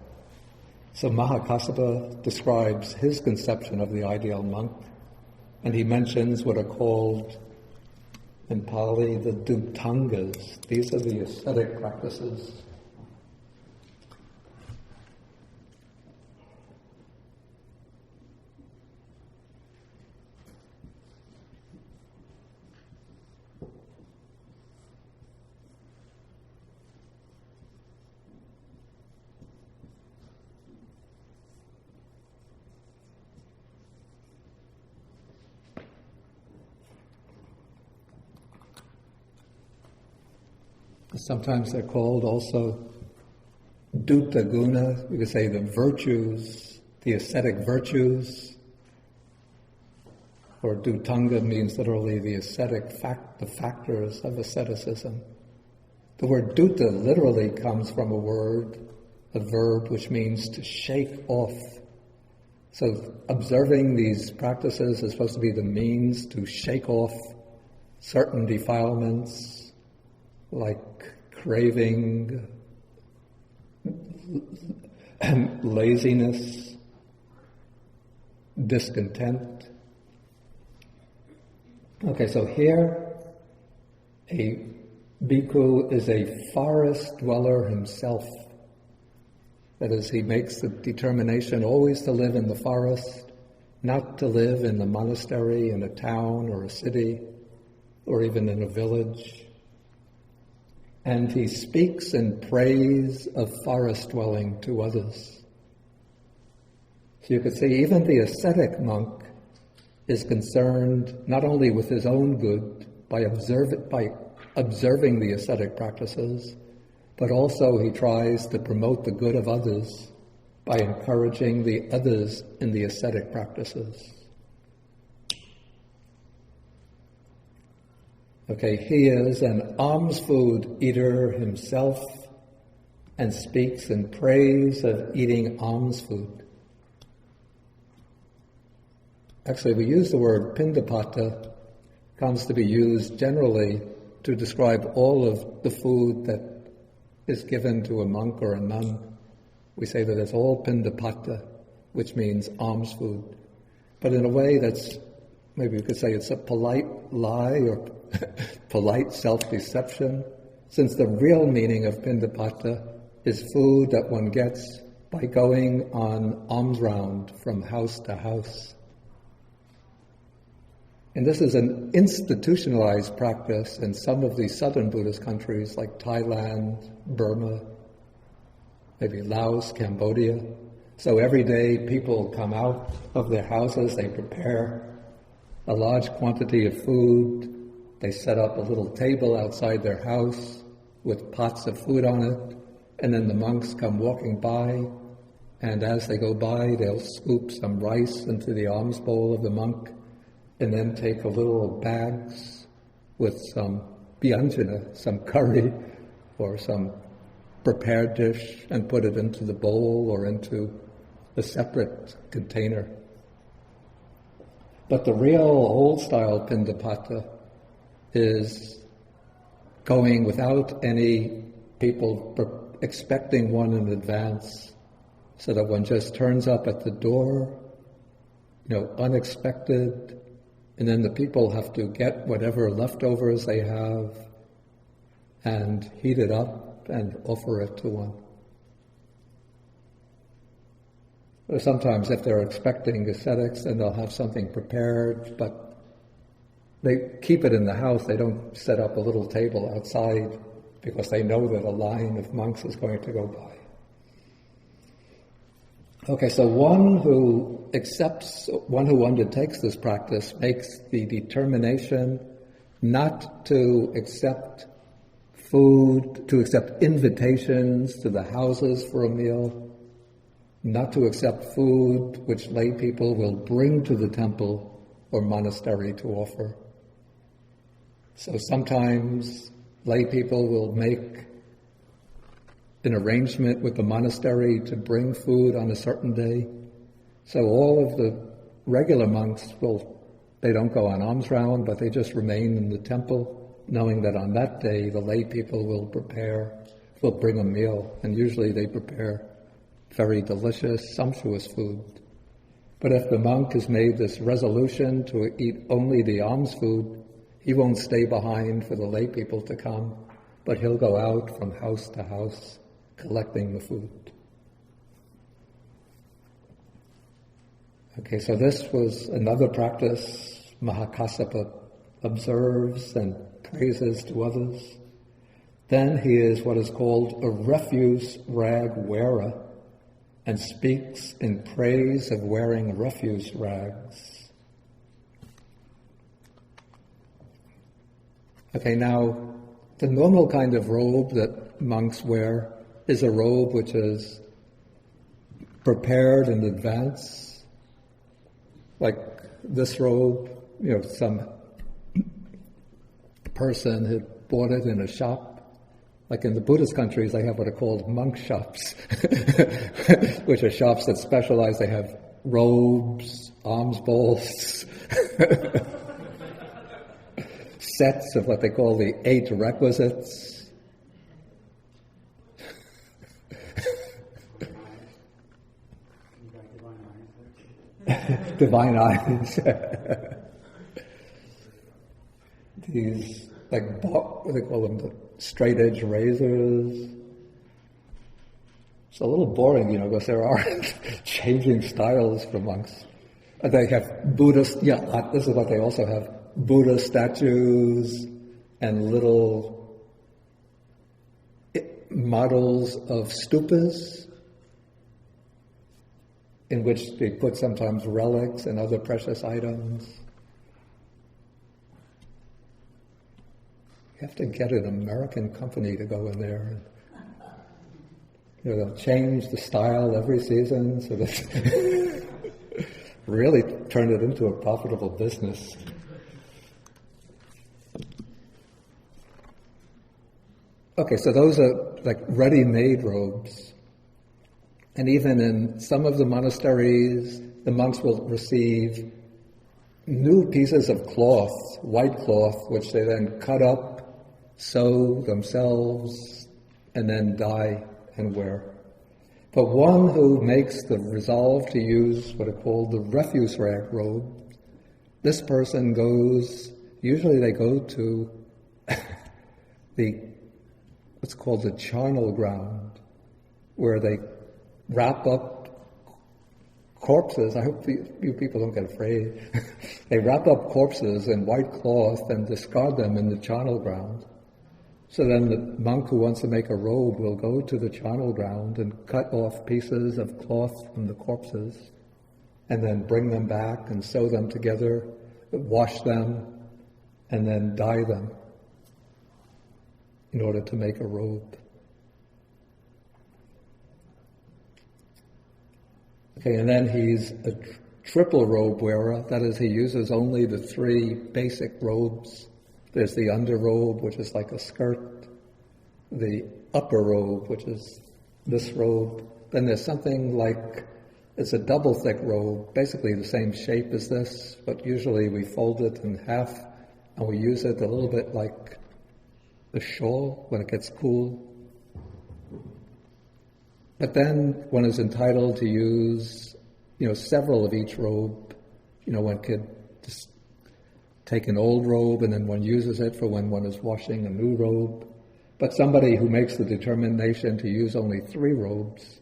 So Mahakassapa describes his conception of the ideal monk, and he mentions what are called in Pali the Duktangas. These are the ascetic practices. Sometimes they're called also Dutta Guna, we could say the virtues, the ascetic virtues, or Duttanga means literally the ascetic the factors of asceticism. The word Dutta literally comes from a verb which means to shake off. So observing these practices is supposed to be the means to shake off certain defilements, like craving, laziness, discontent. Okay, so here a bhikkhu is a forest dweller himself. That is, he makes the determination always to live in the forest, not to live in the monastery, in a town or a city, or even in a village. And he speaks in praise of forest dwelling to others. So you could see even the ascetic monk is concerned not only with his own good by observing the ascetic practices, but also he tries to promote the good of others by encouraging the others in the ascetic practices. Okay, he is an alms food eater himself and speaks in praise of eating alms food. Actually, we use the word pindapata, comes to be used generally to describe all of the food that is given to a monk or a nun. We say that it's all pindapata, which means alms food. But in a way that's, maybe we could say it's a polite lie or polite self-deception, since the real meaning of pindapata is food that one gets by going on alms round from house to house. And this is an institutionalized practice in some of the southern Buddhist countries like Thailand, Burma, maybe Laos, Cambodia. So every day people come out of their houses, they prepare a large quantity of food, they set up a little table outside their house with pots of food on it, and then the monks come walking by, and as they go by, they'll scoop some rice into the alms bowl of the monk, and then take a little bags with some bhyanjana, some curry, or some prepared dish, and put it into the bowl or into a separate container. But the real old-style pindapata is going without any people expecting one in advance, so that one just turns up at the door, unexpected, and then the people have to get whatever leftovers they have and heat it up and offer it to one. Or sometimes if they're expecting ascetics, then they'll have something prepared, but they keep it in the house. They don't set up a little table outside because they know that a line of monks is going to go by. Okay, so one who undertakes this practice makes the determination not to accept food, to accept invitations to the houses for a meal, not to accept food which lay people will bring to the temple or monastery to offer. So sometimes lay people will make an arrangement with the monastery to bring food on a certain day. So all of the regular monks they don't go on alms round, but they just remain in the temple, knowing that on that day the lay people will prepare will bring a meal, and usually they prepare very delicious, sumptuous food. But if the monk has made this resolution to eat only the alms food, he won't stay behind for the lay people to come, but he'll go out from house to house collecting the food. Okay, so this was another practice Mahakassapa observes and praises to others. Then he is what is called a refuse rag wearer, and speaks in praise of wearing refuse rags. Okay, now, the normal kind of robe that monks wear is a robe which is prepared in advance, like this robe, some person had bought it in a shop. Like in the Buddhist countries, they have what are called monk shops, which are shops that specialize. They have robes, alms bowls, sets of what they call the 8 requisites. Divine eyes. These, what do they call them? The straight edge razors. It's a little boring, because there are changing styles for monks. They have Buddhist, this is what they also have, Buddha statues and little models of stupas in which they put sometimes relics and other precious items. You have to get an American company to go in there. They'll change the style every season so that really turn it into a profitable business. Okay, so those are like ready-made robes. And even in some of the monasteries, the monks will receive new pieces of cloth, white cloth, which they then cut up, sew themselves, and then dye and wear. But one who makes the resolve to use what are called the refuse rag robe, this person usually they go to what's called the charnel ground, where they wrap up corpses. I hope you people don't get afraid. They wrap up corpses in white cloth and discard them in the charnel ground. So then the monk who wants to make a robe will go to the charnel ground and cut off pieces of cloth from the corpses and then bring them back and sew them together, wash them, and then dye them in order to make a robe. Okay, and then he's a triple robe wearer. That is, he uses only the 3 basic robes. There's the under robe, which is like a skirt, the upper robe, which is this robe. Then there's something like, it's a double thick robe, basically the same shape as this, but usually we fold it in half and we use it a little bit like a shawl when it gets cool. But then one is entitled to use, several of each robe. One could just take an old robe and then one uses it for when one is washing a new robe. But somebody who makes the determination to use only 3 robes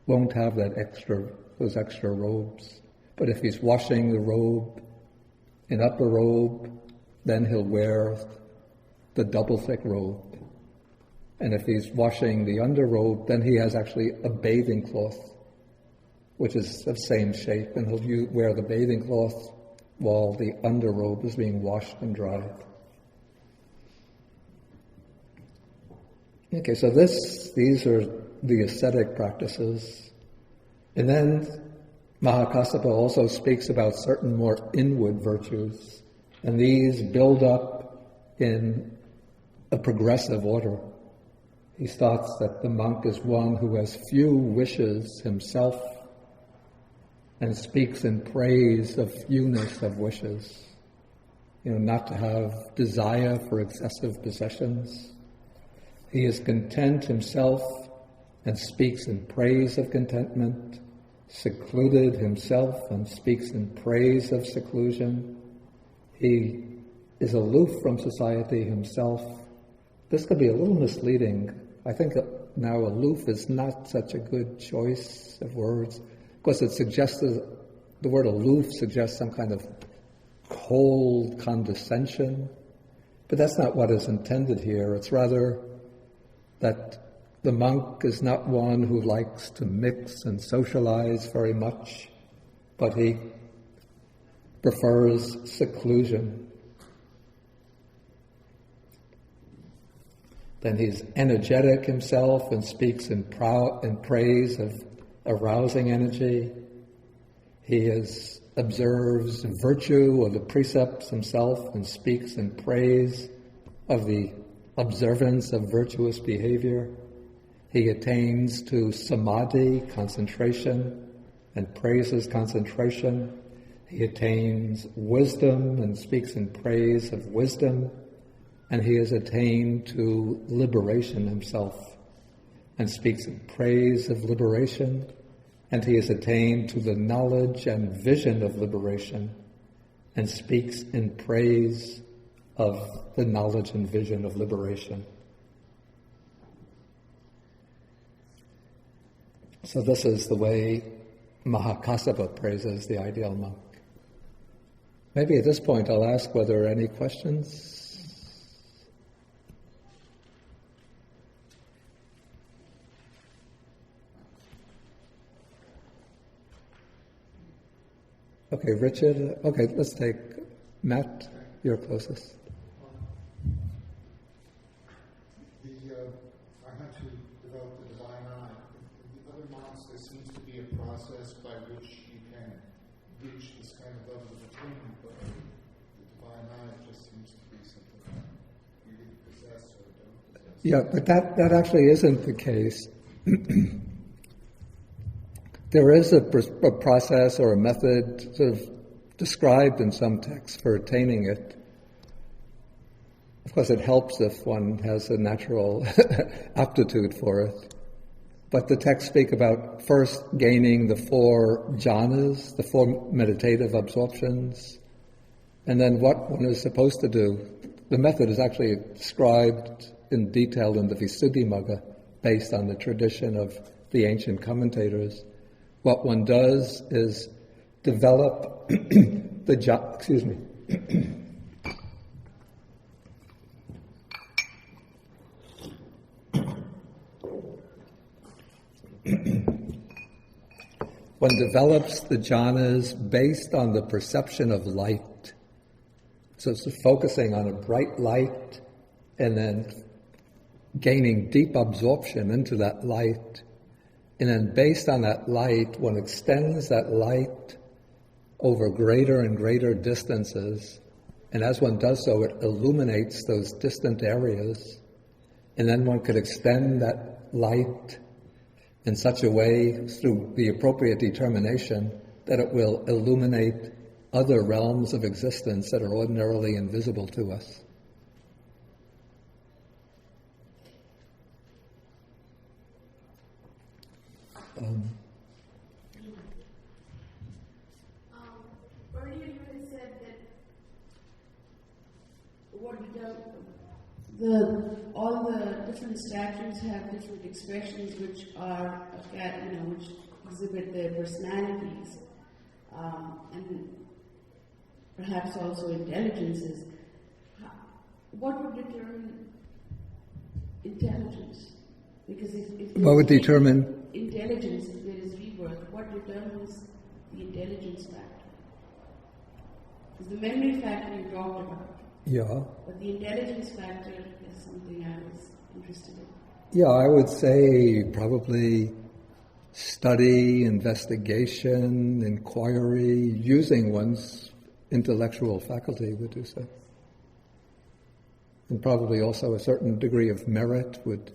won't have those extra robes. But if he's washing the robe, an upper robe, then he'll wear the double thick robe. And if he's washing the under robe, then he has actually a bathing cloth, which is the same shape, and he'll wear the bathing cloth while the under robe is being washed and dried. Okay, so these are the ascetic practices. And then Mahakassapa also speaks about certain more inward virtues, and these build up in a progressive order. He starts that the monk is one who has few wishes himself and speaks in praise of fewness of wishes. Not to have desire for excessive possessions. He is content himself and speaks in praise of contentment, secluded himself and speaks in praise of seclusion. He is aloof from society himself. This could be a little misleading. I think now aloof is not such a good choice of words, because it suggests, the word aloof suggests some kind of cold condescension, but that's not what is intended here. It's rather that the monk is not one who likes to mix and socialize very much, but he prefers seclusion. Then he's energetic himself and speaks in praise of arousing energy. He observes virtue of the precepts himself and speaks in praise of the observance of virtuous behavior. He attains to samadhi, concentration, and praises concentration. He attains wisdom and speaks in praise of wisdom. And he has attained to liberation himself and speaks in praise of liberation. And he has attained to the knowledge and vision of liberation and speaks in praise of the knowledge and vision of liberation. So this is the way Mahakassapa praises the ideal monk. Maybe at this point I'll ask whether there are any questions. Okay, Richard. Okay, let's take Matt. You're closest.
I had to develop the divine eye. In the other monks, there seems to be a process by which you can reach this kind of level of attainment, but the divine eye just seems to be something you either possess or don't possess.
Yeah, but that actually isn't the case. There is a process or a method sort of described in some texts for attaining it. Of course, it helps if one has a natural aptitude for it. But the texts speak about first gaining the 4 jhanas, the 4 meditative absorptions, and then what one is supposed to do. The method is actually described in detail in the Visuddhimagga, based on the tradition of the ancient commentators. What one does is develop one develops the jhanas based on the perception of light. So it's focusing on a bright light and then gaining deep absorption into that light. And then based on that light, one extends that light over greater and greater distances. And as one does so, it illuminates those distant areas. And then one could extend that light in such a way, through the appropriate determination, that it will illuminate other realms of existence that are ordinarily invisible to us.
Earlier you had said that all the different statues have different expressions which are, which exhibit their personalities, and perhaps also intelligences. What would determine intelligence? Because if
what would determine
intelligence, if there is rebirth, what determines the intelligence factor? Because the memory factor you talked about.
Yeah.
But the intelligence factor is something I was interested in.
Yeah, I would say probably study, investigation, inquiry, using one's intellectual faculty would do so. And probably also a certain degree of merit would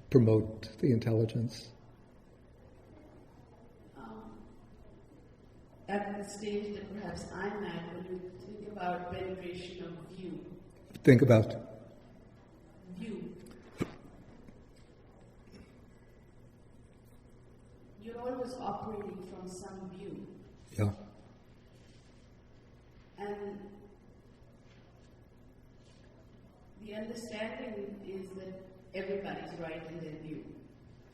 promote the intelligence.
At the stage that perhaps I'm at, when you think about penetration of view.
Think about
View.
some view.
Yeah.
And the understanding is that everybody's right in their view,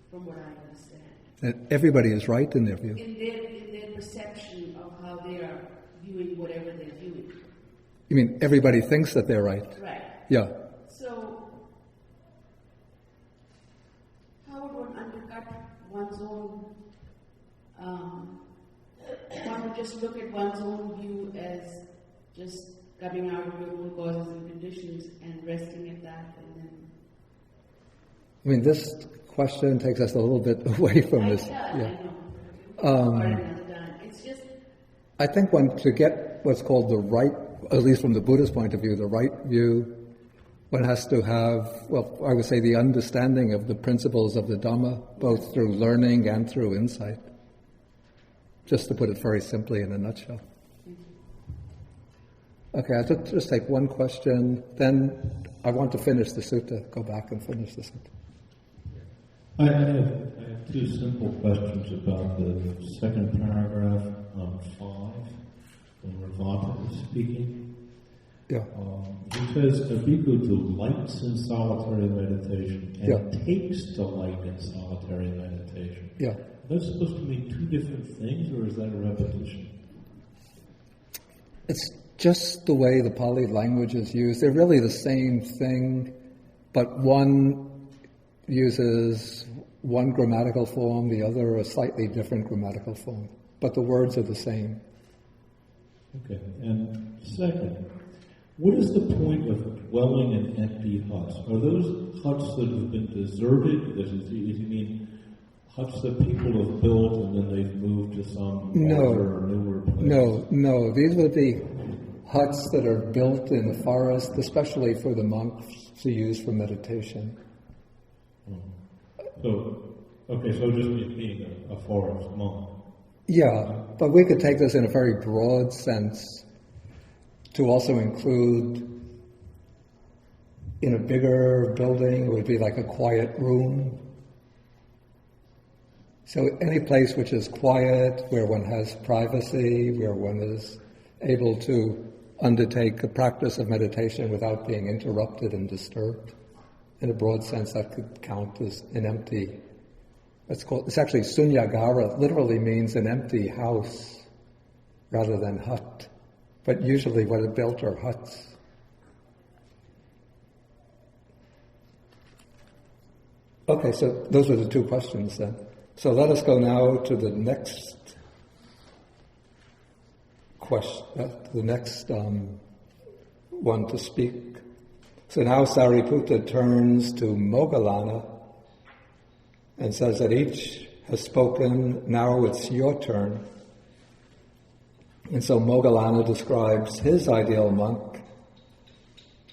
from what I understand.
That everybody is right in their view.
In their perception of how they are viewing whatever they're viewing.
You mean everybody thinks that they're right?
Right.
Yeah.
So, how would one undercut one's own, one would just look at one's own view as just coming out of your own causes and conditions and resting at that, and then...
I mean, this question takes us a little bit away from this.
I know.
Um,
Or another time. It's just...
I think to get what's called the right, at least from the Buddhist point of view, the right view, one has to have, well, I would say the understanding of the principles of the Dhamma, both through learning and through insight. Just to put it very simply in a nutshell. Okay, I'll just take one question, then I want to finish the sutta, go back and finish the sutta.
I have two simple questions about the second paragraph on 5, when Ravata is speaking.
Yeah.
He says, a bhikkhu delights in solitary meditation and takes delight in solitary meditation.
Yeah.
Are those supposed to mean two different things, or is that a repetition?
It's just the way the Pali language is used. They're really the same thing, but one uses one grammatical form, the other a slightly different grammatical form. But the words are the same.
Okay. And second, what is the point of dwelling in empty huts? Are those huts that have been deserted? Does he mean huts that people have built and then they've moved to some older or newer place?
No. These would be huts that are built in the forest, especially for the monks to use for meditation.
So just being a forest monk.
Yeah, but we could take this in a very broad sense to also include, in a bigger building, it would be like a quiet room. So any place which is quiet, where one has privacy, where one is able to undertake a practice of meditation without being interrupted and disturbed. In a broad sense, that could count as an empty. It's actually sunyagara. It literally means an empty house rather than hut. But usually what are built are huts. Okay, so those were the two questions then. So let us go now to the next question, the next one to speak. So now Sariputta turns to Moggallana and says that each has spoken, now it's your turn. And so Moggallana describes his ideal monk.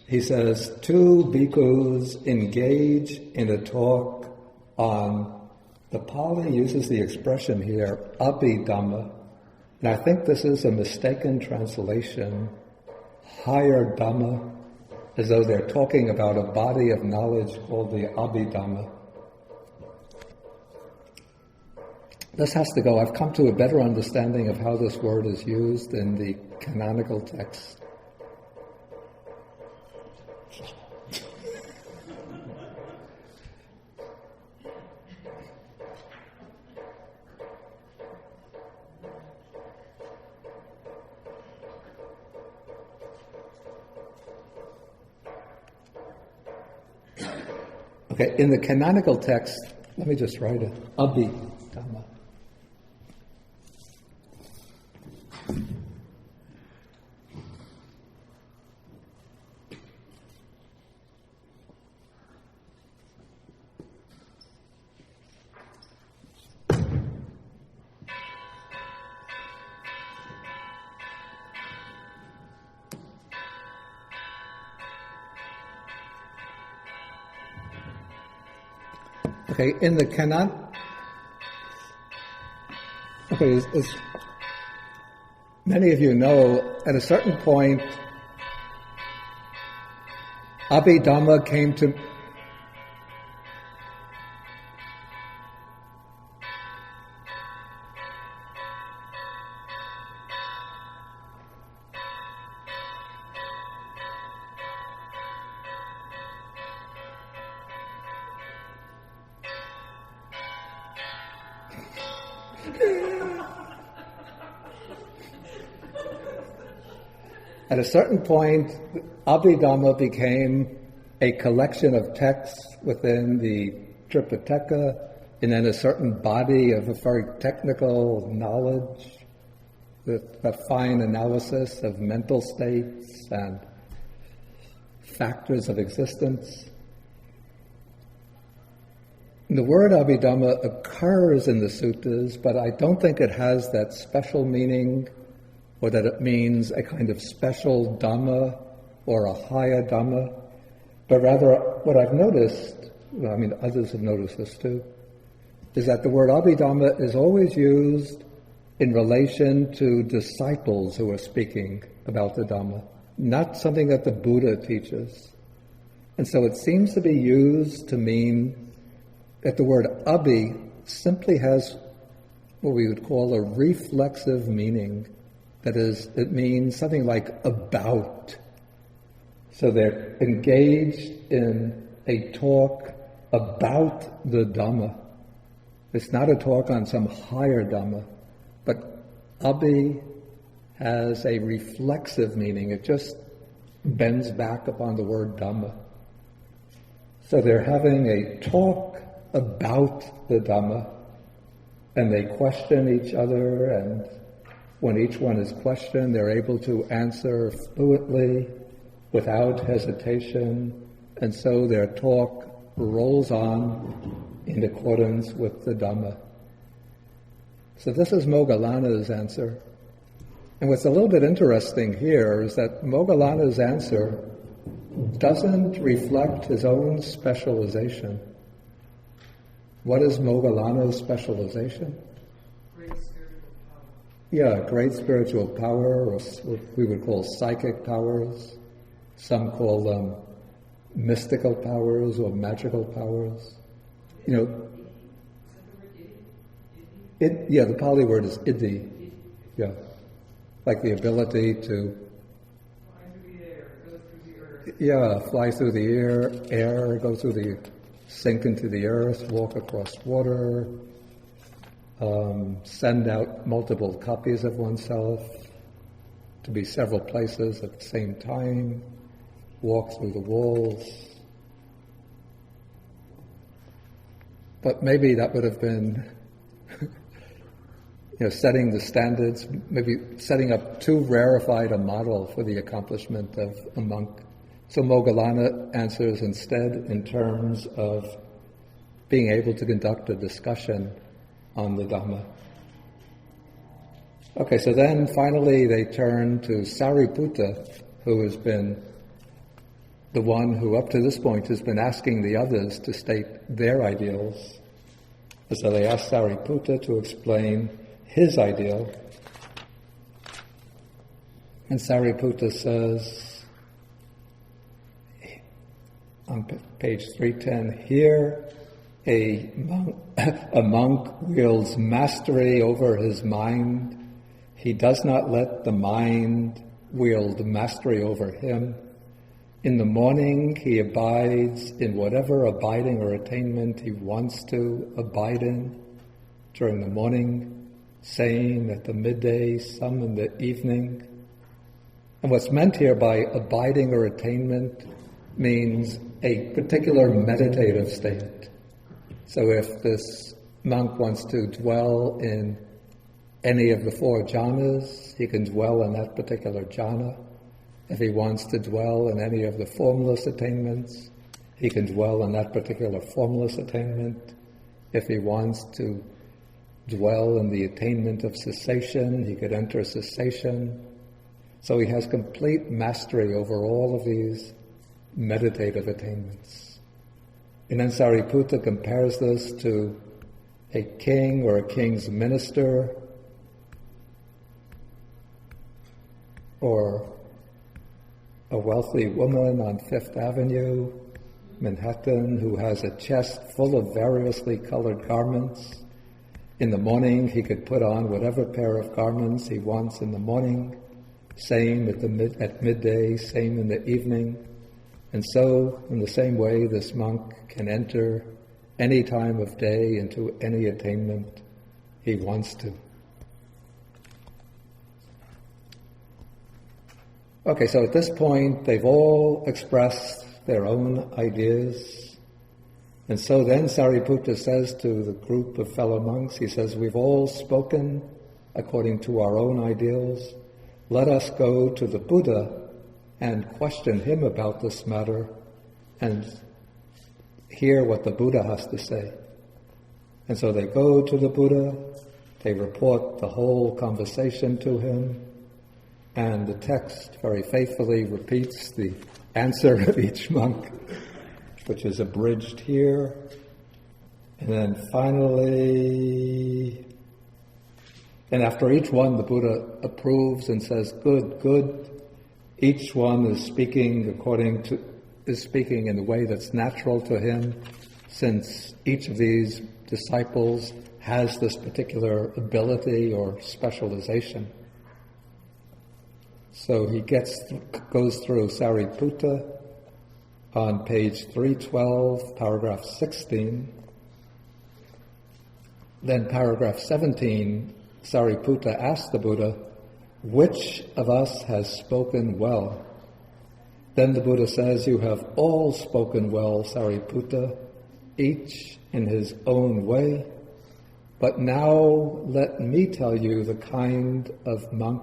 He says, 2 bhikkhus engage in a talk on, the Pali uses the expression here, abhidhamma, and I think this is a mistaken translation, higher dhamma, as though they're talking about a body of knowledge called the abhidhamma. This has to go. I've come to a better understanding of how this word is used in the canonical text. Okay, in the canonical text, let me just write it, abhidhamma. Okay, in the canon, as many of you know, at a certain point, abhidhamma came to At a certain point, Abhidhamma became a collection of texts within the Tripitaka, and then a certain body of a very technical knowledge, with a fine analysis of mental states and factors of existence. The word Abhidhamma occurs in the suttas, but I don't think it has that special meaning, or that it means a kind of special Dhamma or a higher Dhamma, but rather what I've noticed, I mean others have noticed this too, is that the word Abhidhamma is always used in relation to disciples who are speaking about the Dhamma, not something that the Buddha teaches. And so it seems to be used to mean that the word Abhi simply has what we would call a reflexive meaning. That is, it means something like about. So they're engaged in a talk about the Dhamma. It's not a talk on some higher Dhamma, but Abhi has a reflexive meaning. It just bends back upon the word Dhamma. So they're having a talk about the Dhamma, and they question each other, and when each one is questioned, they're able to answer fluently, without hesitation, and so their talk rolls on in accordance with the Dhamma. So this is Moggallana's answer. And what's a little bit interesting here is that Moggallana's answer doesn't reflect his own specialization. What is Moggallana's specialization?
Great spiritual power.
Yeah, great spiritual power, or what we would call psychic powers. Some call them mystical powers or magical powers. You know, the Pali word is iddhi. Yeah, like the ability to fly through the air, go through the, sink into the earth, walk across water, send out multiple copies of oneself to be several places at the same time, walk through the walls. But maybe that would have been setting the standards, maybe setting up too rarefied a model for the accomplishment of a monk. So Moggallana answers instead in terms of being able to conduct a discussion on the Dhamma. Okay, so then finally they turn to Sariputta, who has been the one who up to this point has been asking the others to state their ideals. And so they ask Sariputta to explain his ideal. And Sariputta says, on page 310, here a monk wields mastery over his mind. He does not let the mind wield mastery over him. In the morning, he abides in whatever abiding or attainment he wants to abide in during the morning, same at the midday, some in the evening. And what's meant here by abiding or attainment means a particular meditative state. So if this monk wants to dwell in any of the four jhanas, he can dwell in that particular jhana. If he wants to dwell in any of the formless attainments, he can dwell in that particular formless attainment. If he wants to dwell in the attainment of cessation, he could enter cessation. So he has complete mastery over all of these meditative attainments. And then Sariputta compares this to a king or a king's minister, or a wealthy woman on Fifth Avenue, Manhattan, who has a chest full of variously colored garments. In the morning, he could put on whatever pair of garments he wants in the morning, same at midday, same in the evening. And so, in the same way, this monk can enter any time of day into any attainment he wants to. Okay, so at this point, they've all expressed their own ideas. And so then Sariputta says to the group of fellow monks, he says, we've all spoken according to our own ideals. Let us go to the Buddha and question him about this matter and hear what the Buddha has to say. And so they go to the Buddha, they report the whole conversation to him, and the text very faithfully repeats the answer of each monk, which is abridged here. And then finally, and after each one, the Buddha approves and says, good, good. Each one is speaking in the way that's natural to him, since each of these disciples has this particular ability or specialization. So he goes through Sariputta on page 312, paragraph 16. Then paragraph 17, Sariputta asks the Buddha, which of us has spoken well? Then the Buddha says, you have all spoken well, Sariputta, each in his own way. But now let me tell you the kind of monk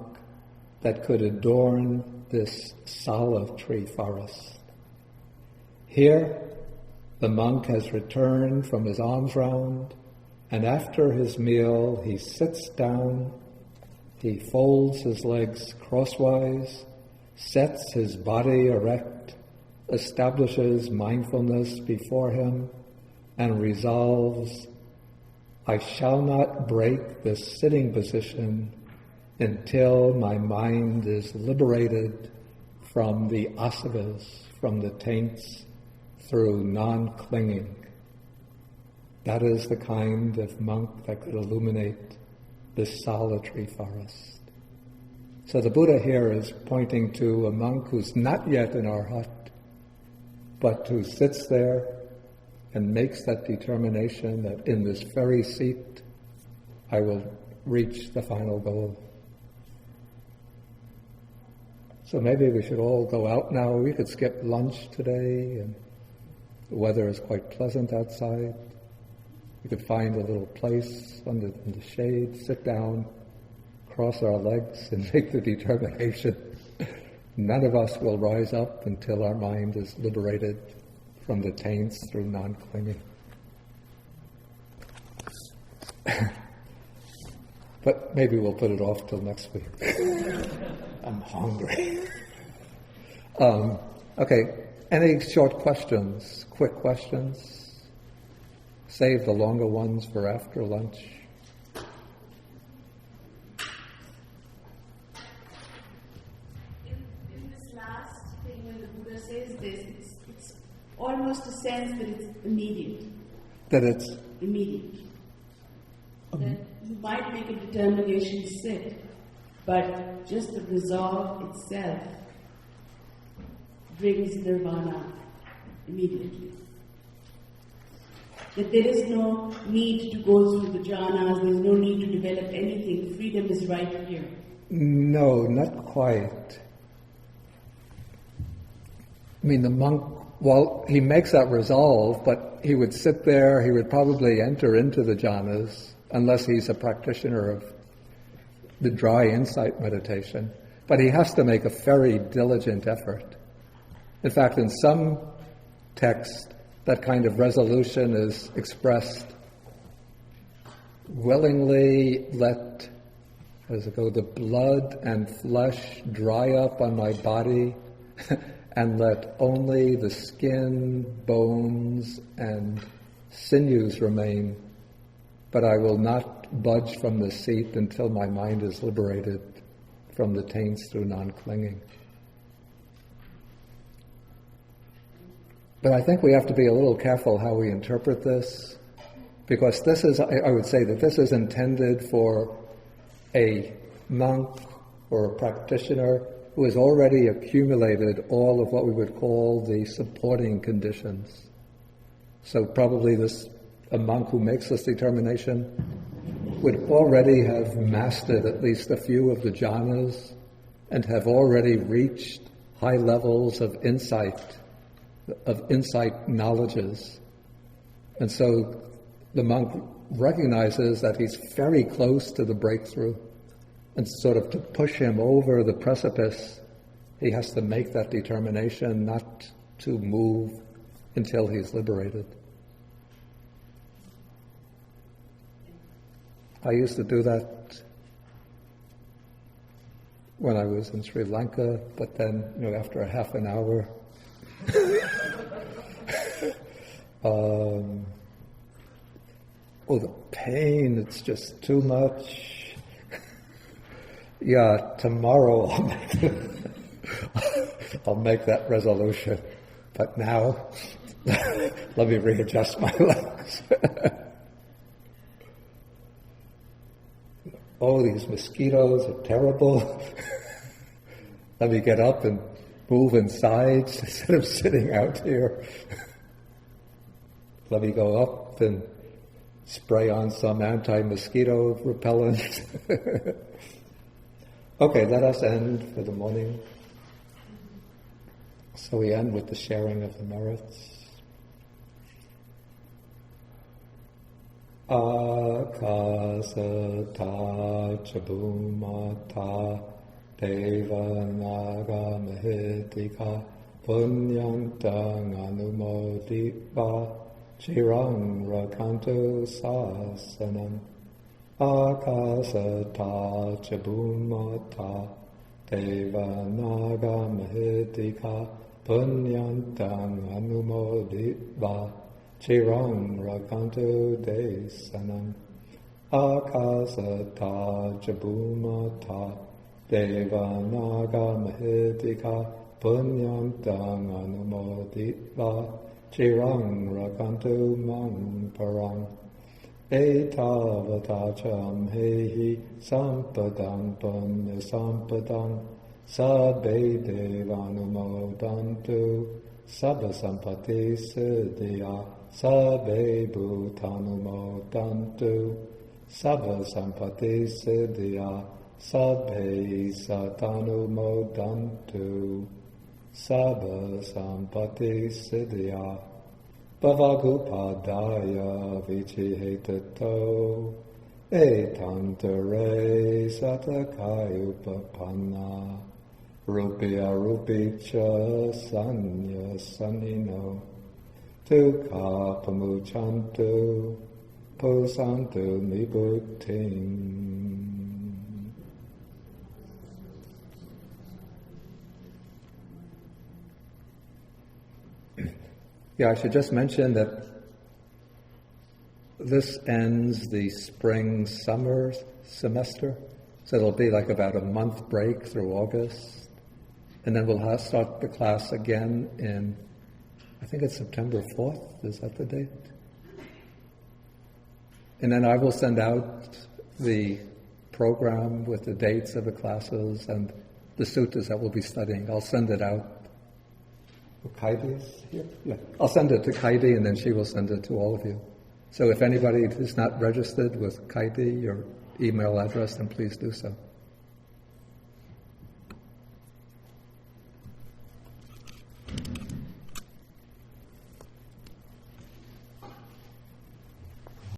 that could adorn this sala-tree forest. Here, the monk has returned from his alms round, and after his meal, he sits down, he folds his legs crosswise, sets his body erect, establishes mindfulness before him, and resolves, I shall not break this sitting position until my mind is liberated from the asavas, from the taints, through non-clinging. That is the kind of monk that could illuminate this sala-tree forest. So the Buddha here is pointing to a monk who's not yet in our hut, but who sits there and makes that determination that in this very seat I will reach the final goal. So maybe we should all go out now. We could skip lunch today, and the weather is quite pleasant outside. We could find a little place in the shade, sit down, cross our legs, and make the determination. None of us will rise up until our mind is liberated from the taints through non-clinging. But maybe we'll put it off till next week. I'm hungry. Okay, any short questions, quick questions? Save the longer ones for after lunch.
In this last thing, when the Buddha says this, it's almost a sense that it's immediate.
That it's
immediate. That you might make a determination to sit, but just the resolve itself brings nirvana immediately. That there is no need to go through the jhanas, there is no need to develop anything. Freedom is right here.
No, not quite. I mean, the monk, well, he makes that resolve, but he would sit there, he would probably enter into the jhanas, unless he's a practitioner of the dry insight meditation. But he has to make a very diligent effort. In fact, in some texts, that kind of resolution is expressed, willingly let, how does it go, the blood and flesh dry up on my body and let only the skin, bones, and sinews remain, but I will not budge from the seat until my mind is liberated from the taints through non-clinging. But I think we have to be a little careful how we interpret this, because this is, I would say that this is intended for a monk or a practitioner who has already accumulated all of what we would call the supporting conditions. So probably a monk who makes this determination would already have mastered at least a few of the jhanas and have already reached high levels of insight knowledges. And so the monk recognizes that he's very close to the breakthrough, and sort of to push him over the precipice, he has to make that determination not to move until he's liberated. I used to do that when I was in Sri Lanka, but then, after a half an hour, the pain, it's just too much. Yeah, tomorrow I'll make that resolution. But now, let me readjust my legs. Oh, these mosquitoes are terrible. Let me get up and move inside instead of sitting out here. Let me go up and spray on some anti-mosquito repellent. Okay, let us end for the morning. So we end with the sharing of the merits. Akasata chabumata deva naga mahitika punyantang anumodipa chirang rakantu sasanam. Akasata chabumata deva naga mahitika punyantang anumodipa chirang rakantu desanam. Akasata jabumata deva naga mahitika punyantang anumodiva chirang rakantu mang parang. Etavata hehi sampadang punya sampadang sabbe devanumodantu sabba sampati siddhya sabbe bhutanumodantu sabba sampati siddhya sabbe satanumodantu sabba sampati siddhya bhavagupadaya vichihetato etantare satakayupapanna rupya rupicha sanya sanino tukha pamuchantu posantu nibhutim. Yeah, I should just mention that this ends the spring-summer semester, so it'll be like about a month break through August, and then we'll start the class again in, I think it's September 4th, is that the date? And then I will send out the program with the dates of the classes and the suttas that we'll be studying. I'll send it out. Kaidi's here? Yeah. I'll send it to Kaidi, and then she will send it to all of you. So if anybody is not registered with Kaidi, your email address, then please do so.